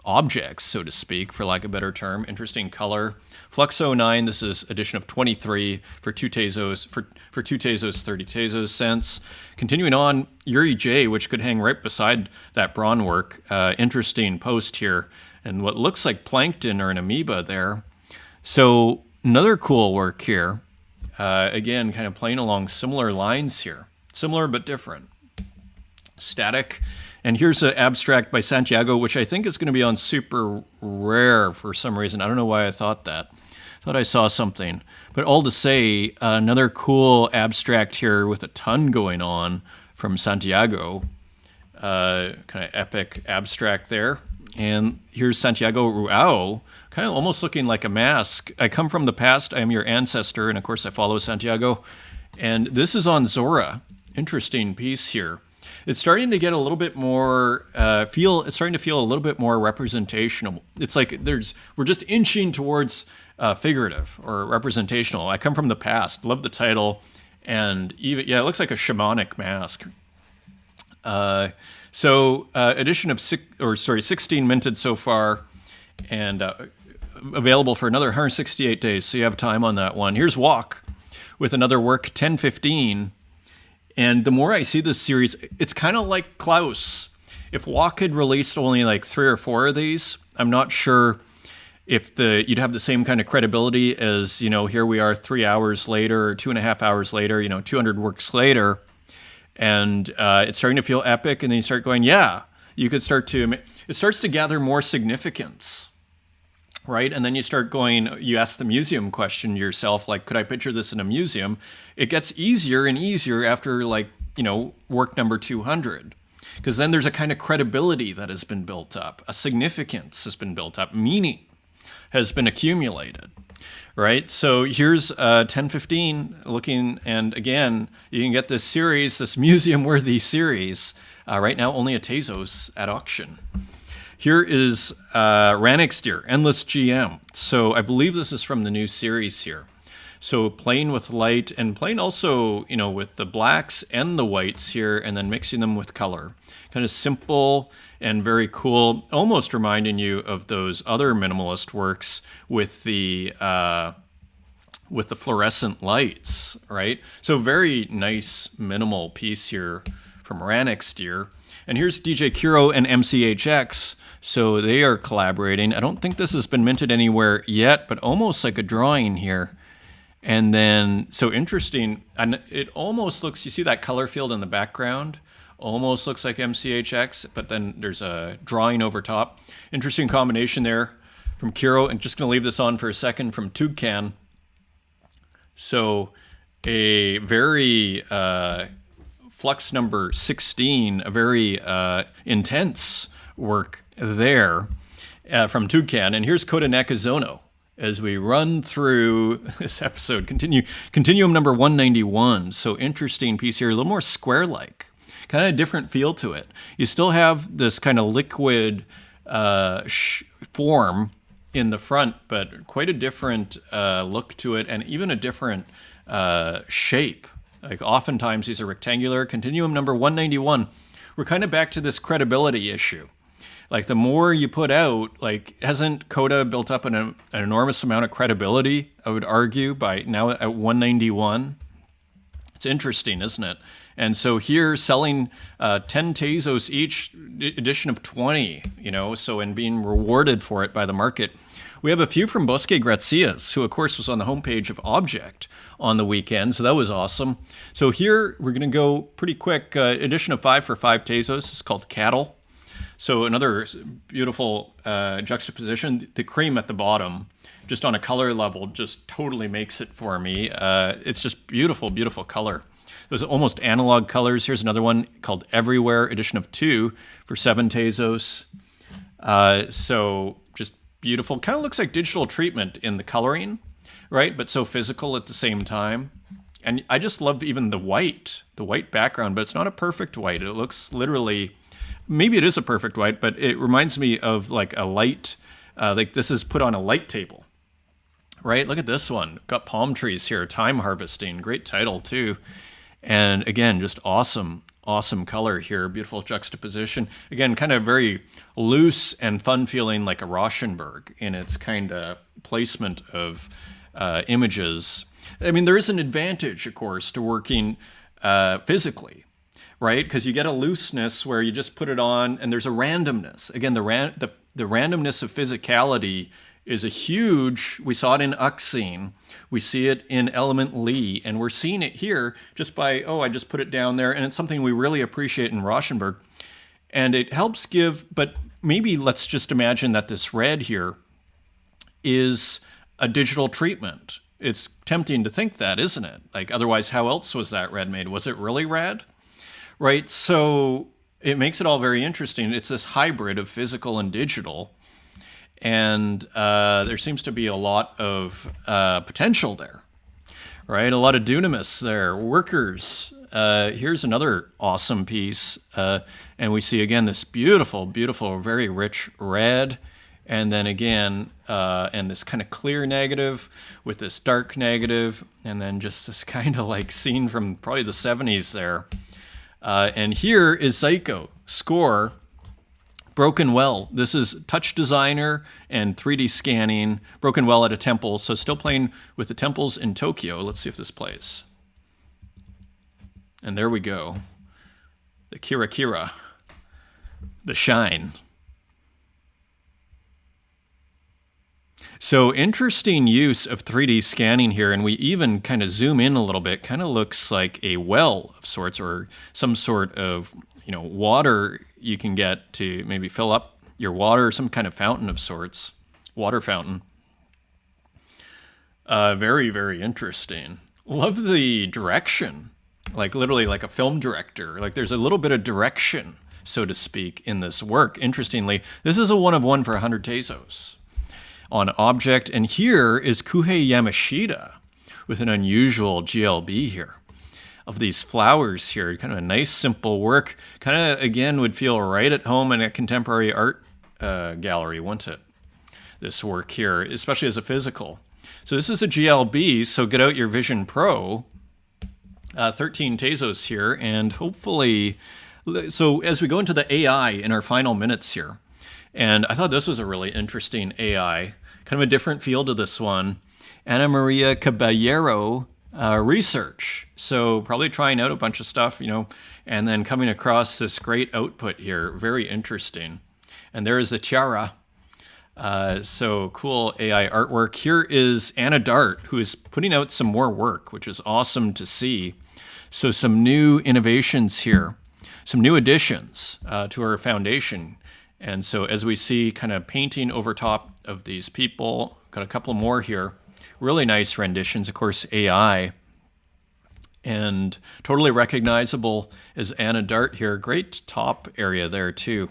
objects, so to speak, for lack of a better term. Interesting color. Fluxo 9, this is edition of 23 for 2 Tezos, for 2 Tezos, 30 Tezos cents. Continuing on, Yuri J, which could hang right beside that Braun work. Interesting post here. And what looks like plankton or an amoeba there. So another cool work here. Again, kind of playing along similar lines here. Similar but different. Static. And here's an abstract by Santiago, which I think is going to be on super rare for some reason. I don't know why I thought that. I thought I saw something. But all to say, another cool abstract here with a ton going on from Santiago. Kind of epic abstract there. And here's Santiago Ruao, kind of almost looking like a mask. I come from the past. I am your ancestor. And of course, I follow Santiago. And this is on Zora. Interesting piece here. It's starting to get a little bit more it's starting to feel a little bit more representational. It's like we're just inching towards figurative or representational. I come from the past. Love the title, and even it looks like a shamanic mask. Edition of 16 minted so far, and available for another 168 days. So you have time on that one. Here's Walk with another work, 1015. And the more I see this series, it's kind of like Klaus. If Walk had released only like 3 or 4 of these, I'm not sure if you'd have the same kind of credibility as, here we are 3 hours later or 2.5 hours later, 200 works later. And it's starting to feel epic. And then you start going, it starts to gather more significance. Right? And then you start going, you ask the museum question to yourself, like, could I picture this in a museum? It gets easier and easier after work number 200. Because then there's a kind of credibility that has been built up. A significance has been built up. Meaning has been accumulated. Right? So here's 1015 looking, and again, you can get this series, this museum-worthy series, right now only at Tezos at auction. Here is Ranixdeer, Endless GM. So I believe this is from the new series here. So playing with light and playing also, with the blacks and the whites here, and then mixing them with color. Kind of simple and very cool, almost reminding you of those other minimalist works with the fluorescent lights, right? So very nice minimal piece here from Ranixdeer. And here's DJ Kiro and MCHX. So they are collaborating. I don't think this has been minted anywhere yet, but almost like a drawing here. And then, so interesting. And it almost looks, you see that color field in the background? Almost looks like MCHX, but then there's a drawing over top. Interesting combination there from Kiro. And just going to leave this on for a second from Tugcan. So a very flux number 16, a very intense work there from Tugcan. And here's Coda Nakazono as we run through this episode. Continuum number 191. So interesting piece here, a little more square-like, kind of different feel to it. You still have this kind of liquid form in the front, but quite a different look to it, and even a different shape. Like oftentimes these are rectangular. Continuum number 191. We're kind of back to this credibility issue. Like the more you put out, like hasn't Coda built up an enormous amount of credibility, I would argue, by now at 191? It's interesting, isn't it? And so here selling 10 Tezos each, edition of 20, so and being rewarded for it by the market We have a few from Bosque Grazias, who of course was on the homepage of Object on the weekend, so that was awesome. So here we're going to go pretty quick. Edition of 5 for 5 Tezos. It's called Cattle. So another beautiful juxtaposition. The cream at the bottom, just on a color level, just totally makes it for me. It's just beautiful, beautiful color. Those almost analog colors. Here's another one called Everywhere, edition of 2 for 7 Tezos. So just beautiful. Kind of looks like digital treatment in the coloring, right? But so physical at the same time. And I just love even the white background, but it's not a perfect white. It looks literally, maybe it is a perfect white, but it reminds me of like a light, like this is put on a light table, right? Look at this one. Got palm trees here, time harvesting. Great title too. And again, just awesome color here. Beautiful juxtaposition. Again, kind of very loose and fun feeling, like a Rauschenberg in its kind of placement of images. I mean, there is an advantage, of course, to working physically, right? Because you get a looseness where you just put it on and there's a randomness. Again, the randomness of physicality is a huge, we saw it in Uxine, we see it in Element Lee, and we're seeing it here just by, I just put it down there, and it's something we really appreciate in Rauschenberg. And it helps give, but maybe let's just imagine that this red here is a digital treatment. It's tempting to think that, isn't it? Like, otherwise, how else was that red made? Was it really red? Right, so it makes it all very interesting. It's this hybrid of physical and digital. And there seems to be a lot of potential there, right? A lot of dunamis there, workers. Here's another awesome piece. And we see, again, this beautiful, beautiful, very rich red. And then again, and this kind of clear negative with this dark negative. And then just this kind of like scene from probably the 70s there. And here is Psycho, score. Broken Well. This is Touch Designer and 3D scanning. Broken Well at a temple. So still playing with the temples in Tokyo. Let's see if this plays. And there we go. The Kira Kira. The shine. So interesting use of 3D scanning here. And we even kind of zoom in a little bit. Kind of looks like a well of sorts, or some sort of, water you can get to maybe fill up your water, some kind of fountain of sorts, water fountain. Very, very interesting. Love the direction, like literally like a film director. Like there's a little bit of direction, so to speak, in this work. Interestingly, this is a 1 of 1 for 100 Tezos on Object. And here is Kuhei Yamashita with an unusual GLB here. Of these flowers here, kind of a nice, simple work. Kind of, again, would feel right at home in a contemporary art gallery, wouldn't it? This work here, especially as a physical. So this is a GLB, so get out your Vision Pro. 13 Tezos here, and hopefully, so as we go into the AI in our final minutes here, and I thought this was a really interesting AI, kind of a different feel to this one. Ana Maria Caballero research. So probably trying out a bunch of stuff, and then coming across this great output here. Very interesting. And there is the tiara. So cool AI artwork. Here is Anna Dart, who is putting out some more work, which is awesome to see. So some new innovations here, some new additions to our foundation. And so as we see kind of painting over top of these people, got a couple more here. Really nice renditions, of course, AI, and totally recognizable as Anna Dart here. Great top area there, too.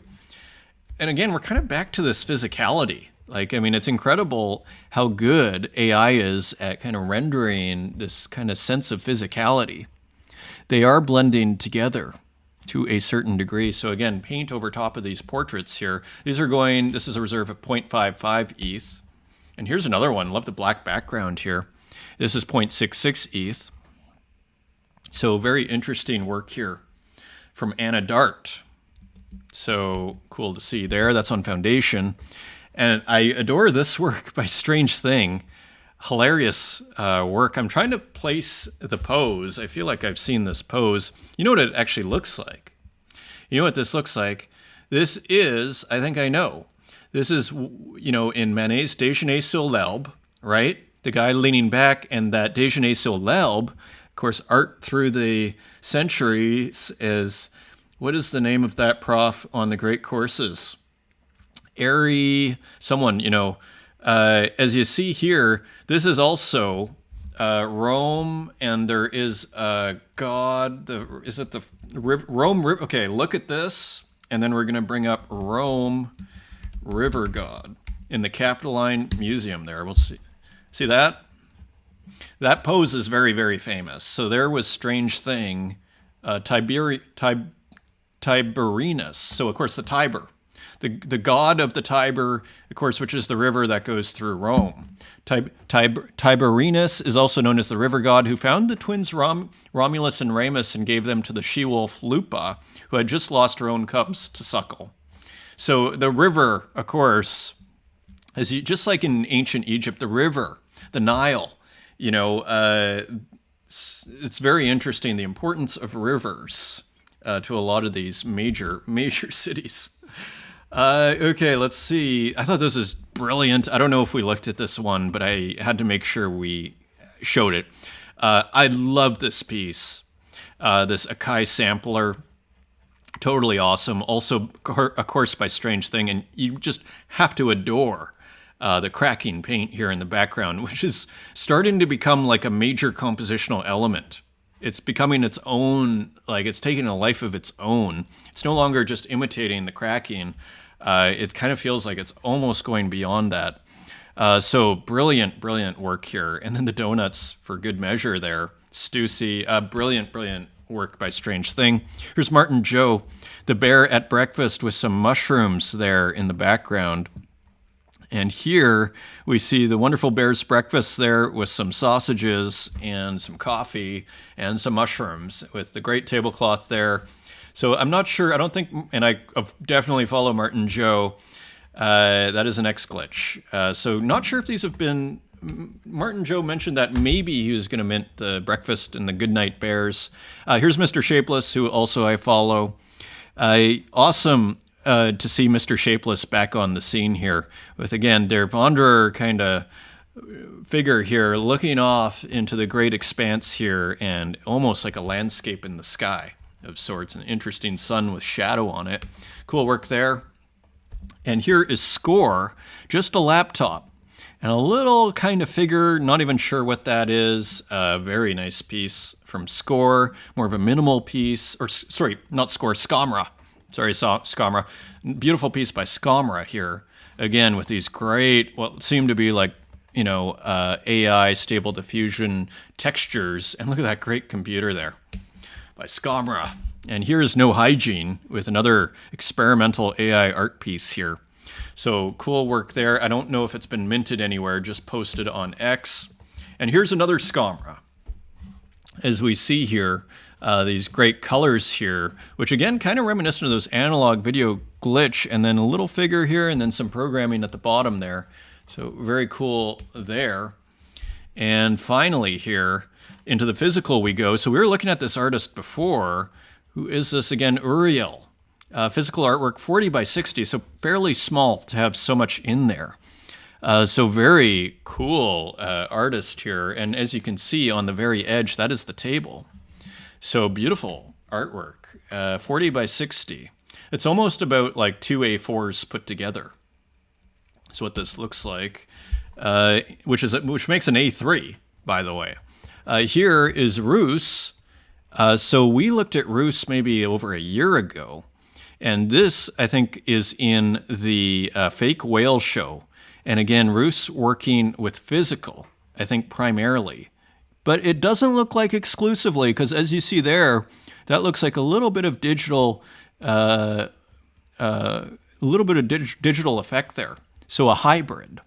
And again, we're kind of back to this physicality. Like, I mean, it's incredible how good AI is at kind of rendering this kind of sense of physicality. They are blending together to a certain degree. So again, paint over top of these portraits here. This is a reserve of 0.55 ETH. And here's another one. Love the black background here. This is 0.66 ETH. So very interesting work here from Anna Dart. So cool to see there. That's on Foundation. And I adore this work by Strange Thing. Hilarious work. I'm trying to place the pose. I feel like I've seen this pose. You know what it actually looks like? You know what this looks like? This is, I think I know. This is, in Manet's Déjeuner sur l'Herbe, right? The guy leaning back, and that Déjeuner sur l'Herbe, of course, art through the centuries is, what is the name of that prof on the great courses? Someone, as you see here, this is also Rome, and there is a god. Is it the Rome River? Okay, look at this, and then we're going to bring up Rome River God in the Capitoline Museum there. We'll see that? That pose is very, very famous. So there was strange thing, Tiberinus. So, of course, the Tiber. The god of the Tiber, of course, which is the river that goes through Rome. Tiberinus is also known as the river god, who found the twins Romulus and Remus and gave them to the she-wolf Lupa, who had just lost her own cubs to suckle. So the river, of course, just like in ancient Egypt, the river, the Nile, it's very interesting, the importance of rivers to a lot of these major cities. Okay, let's see. I thought this was brilliant. I don't know if we looked at this one, but I had to make sure we showed it. I love this piece, this Akai sampler. Totally awesome. Also, of course, by Strange Thing, and you just have to adore the cracking paint here in the background, which is starting to become like a major compositional element. It's becoming its own, like it's taking a life of its own. It's no longer just imitating the cracking. It kind of feels like it's almost going beyond that. So brilliant work here. And then the donuts for good measure there. Stussy, brilliant work by Strange Thing. Here's Martin Joe, the bear at breakfast with some mushrooms there in the background. And here we see the wonderful bear's breakfast there with some sausages and some coffee and some mushrooms with the great tablecloth there. So I'm not sure, I don't think, and I definitely follow Martin Joe. That is an X-Glitch. So not sure if these have been, Martin Joe mentioned that maybe he was going to mint the breakfast and the Goodnight Bears. Here's Mr. Shapeless, who also I follow. Awesome to see Mr. Shapeless back on the scene here with, again, Der Wanderer kind of figure here looking off into the great expanse here and almost like a landscape in the sky of sorts, an interesting sun with shadow on it. Cool work there. And here is Score, just a laptop and a little kind of figure, not even sure what that is. Very nice piece from Score, more of a minimal piece, or sorry, not Score, Skamra. Sorry, Skamra. Beautiful piece by Skamra here. Again, with these great, what seem to be like, AI stable diffusion textures. And look at that great computer there by Skamra. And here is No Hygiene with another experimental AI art piece here. So cool work there. I don't know if it's been minted anywhere, just posted on X. And here's another Skamra. As we see here, these great colors here, which again, kind of reminiscent of those analog video glitch, and then a little figure here, and then some programming at the bottom there. So very cool there. And finally here, into the physical we go. So we were looking at this artist before. Who is this again? Uriel. Physical artwork, 40 by 60, so fairly small to have so much in there. So very cool artist here. And as you can see on the very edge, that is the table. So beautiful artwork, 40 by 60. It's almost about like two A4s put together. That's what this looks like, which makes an A3, by the way. Here is Roos. So we looked at Roos maybe over a year ago, and this, I think, is in the Fake Whale Show. And again, Roos working with physical, I think, primarily. But it doesn't look like exclusively, because as you see there, that looks like a little bit of digital, digital effect there. So a hybrid,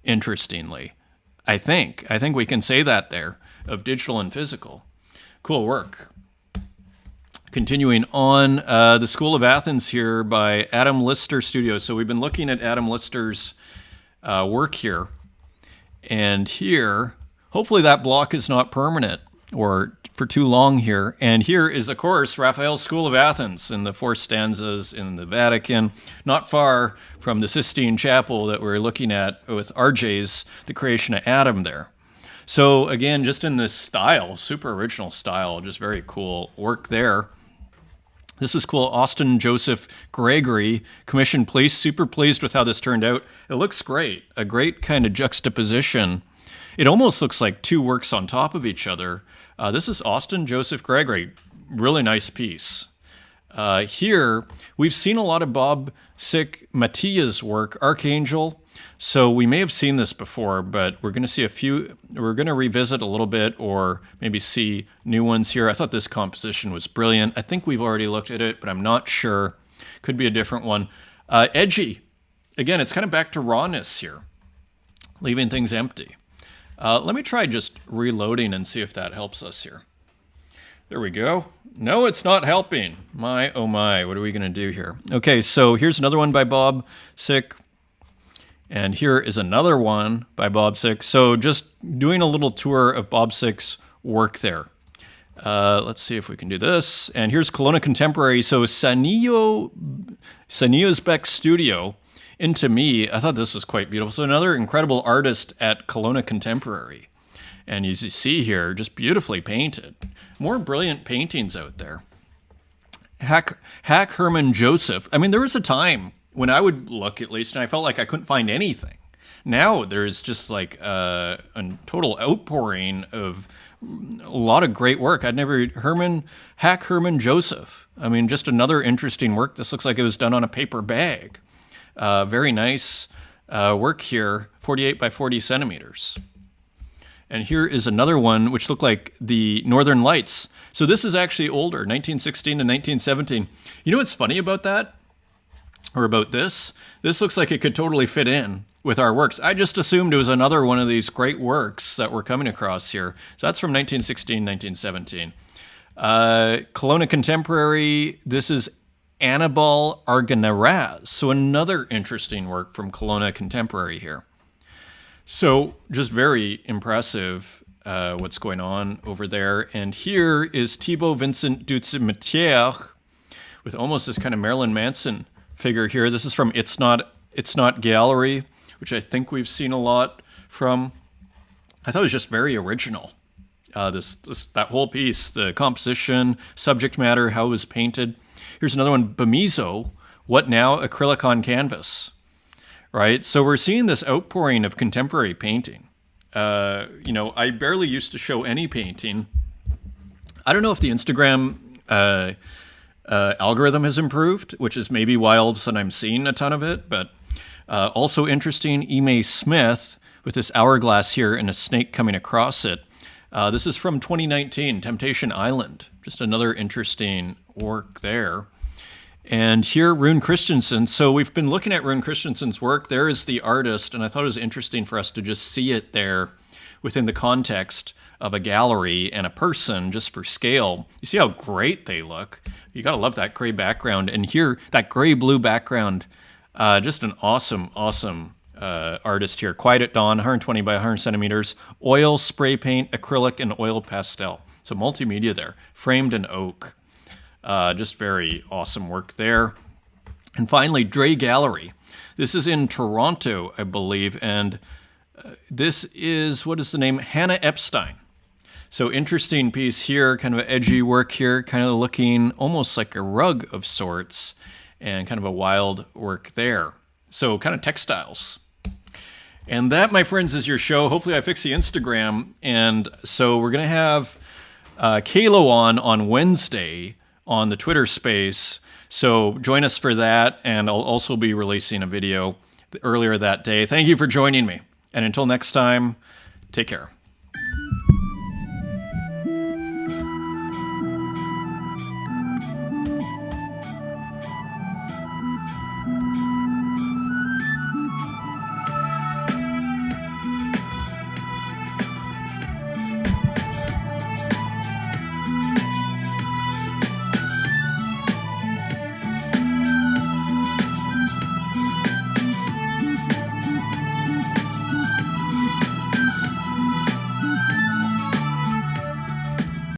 interestingly, I think we can say that there, of digital and physical. Cool work. Continuing on, the School of Athens here by Adam Lister Studios. So we've been looking at Adam Lister's work here. And here, hopefully that block is not permanent. or for too long here. And here is, of course, Raphael's School of Athens in the four stanzas in the Vatican, not far from the Sistine Chapel that we're looking at with RJ's The Creation of Adam there. So again, just in this style, super original style, just very cool work there. This is cool. Austin Joseph Gregory, commissioned piece. Super pleased with how this turned out. It looks great. A great kind of juxtaposition. It almost looks like two works on top of each other. This is Austin Joseph Gregory. Really nice piece. Here, we've seen a lot of Bob Sick Matia's work, Archangel. So we may have seen this before, but we're going to see a few, we're going to revisit a little bit or maybe see new ones here. I thought this composition was brilliant. I think we've already looked at it, but I'm not sure. Could be a different one. Edgy. Again, it's kind of back to rawness here, leaving things empty. Let me try just reloading and see if that helps us here. There we go. No, it's not helping. My, oh my, what are we going to do here? Okay, so here's another one by Bob Sick. And here is another one by Bob Sick. So just doing a little tour of Bob Sick's work there. Let's see if we can do this. And here's Kelowna Contemporary. So Sanio's Beck Studio. Into Me, I thought this was quite beautiful. So another incredible artist at Kelowna Contemporary. And as you see here, just beautifully painted. More brilliant paintings out there. Hack Herman Joseph. I mean, there was a time when I would look, at least, and I felt like I couldn't find anything. Now there's just like a total outpouring of a lot of great work. I'd never Hack Herman Joseph. I mean, just another interesting work. This looks like it was done on a paper bag. Very nice work here, 48 by 40 centimeters. And here is another one which looked like the Northern Lights. So this is actually older, 1916 to 1917. You know what's funny about that? Or about this? This looks like it could totally fit in with our works. I just assumed it was another one of these great works that we're coming across here. So that's from 1916, 1917. Kelowna Contemporary, this is Annabelle Arganaraz. So another interesting work from Kelowna Contemporary here. So just very impressive what's going on over there. And here is Thibaut Vincent Dutzemetière with almost this kind of Marilyn Manson figure here. This is from It's Not Gallery, which I think we've seen a lot from. I thought it was just very original. That whole piece, the composition, subject matter, how it was painted. Here's another one, Bamizo, What Now? Acrylic on Canvas. Right? So we're seeing this outpouring of contemporary painting. I barely used to show any painting. I don't know if the Instagram algorithm has improved, which is maybe why all of a sudden I'm seeing a ton of it. But also interesting, Ime Smith with this hourglass here and a snake coming across it. This is from 2019, Temptation Island. Just another interesting work there. And here, Rune Christensen. So we've been looking at Rune Christensen's work. There is the artist, and I thought it was interesting for us to just see it there within the context of a gallery and a person, just for scale. You see how great they look. You gotta love that gray background. And here, that gray-blue background, just an awesome artist here. Quiet at Dawn, 120 by 100 centimeters. Oil, spray paint, acrylic, and oil pastel. So multimedia there. Framed in oak. Just very awesome work there. And finally, Dre Gallery. This is in Toronto, I believe, and this is, what is the name? Hannah Epstein. So interesting piece here, kind of an edgy work here, kind of looking almost like a rug of sorts, and kind of a wild work there. So kind of textiles. And that, my friends, is your show. Hopefully I fix the Instagram. And so we're going to have Kalo on Wednesday on the Twitter space. So join us for that. And I'll also be releasing a video earlier that day. Thank you for joining me. And until next time, take care.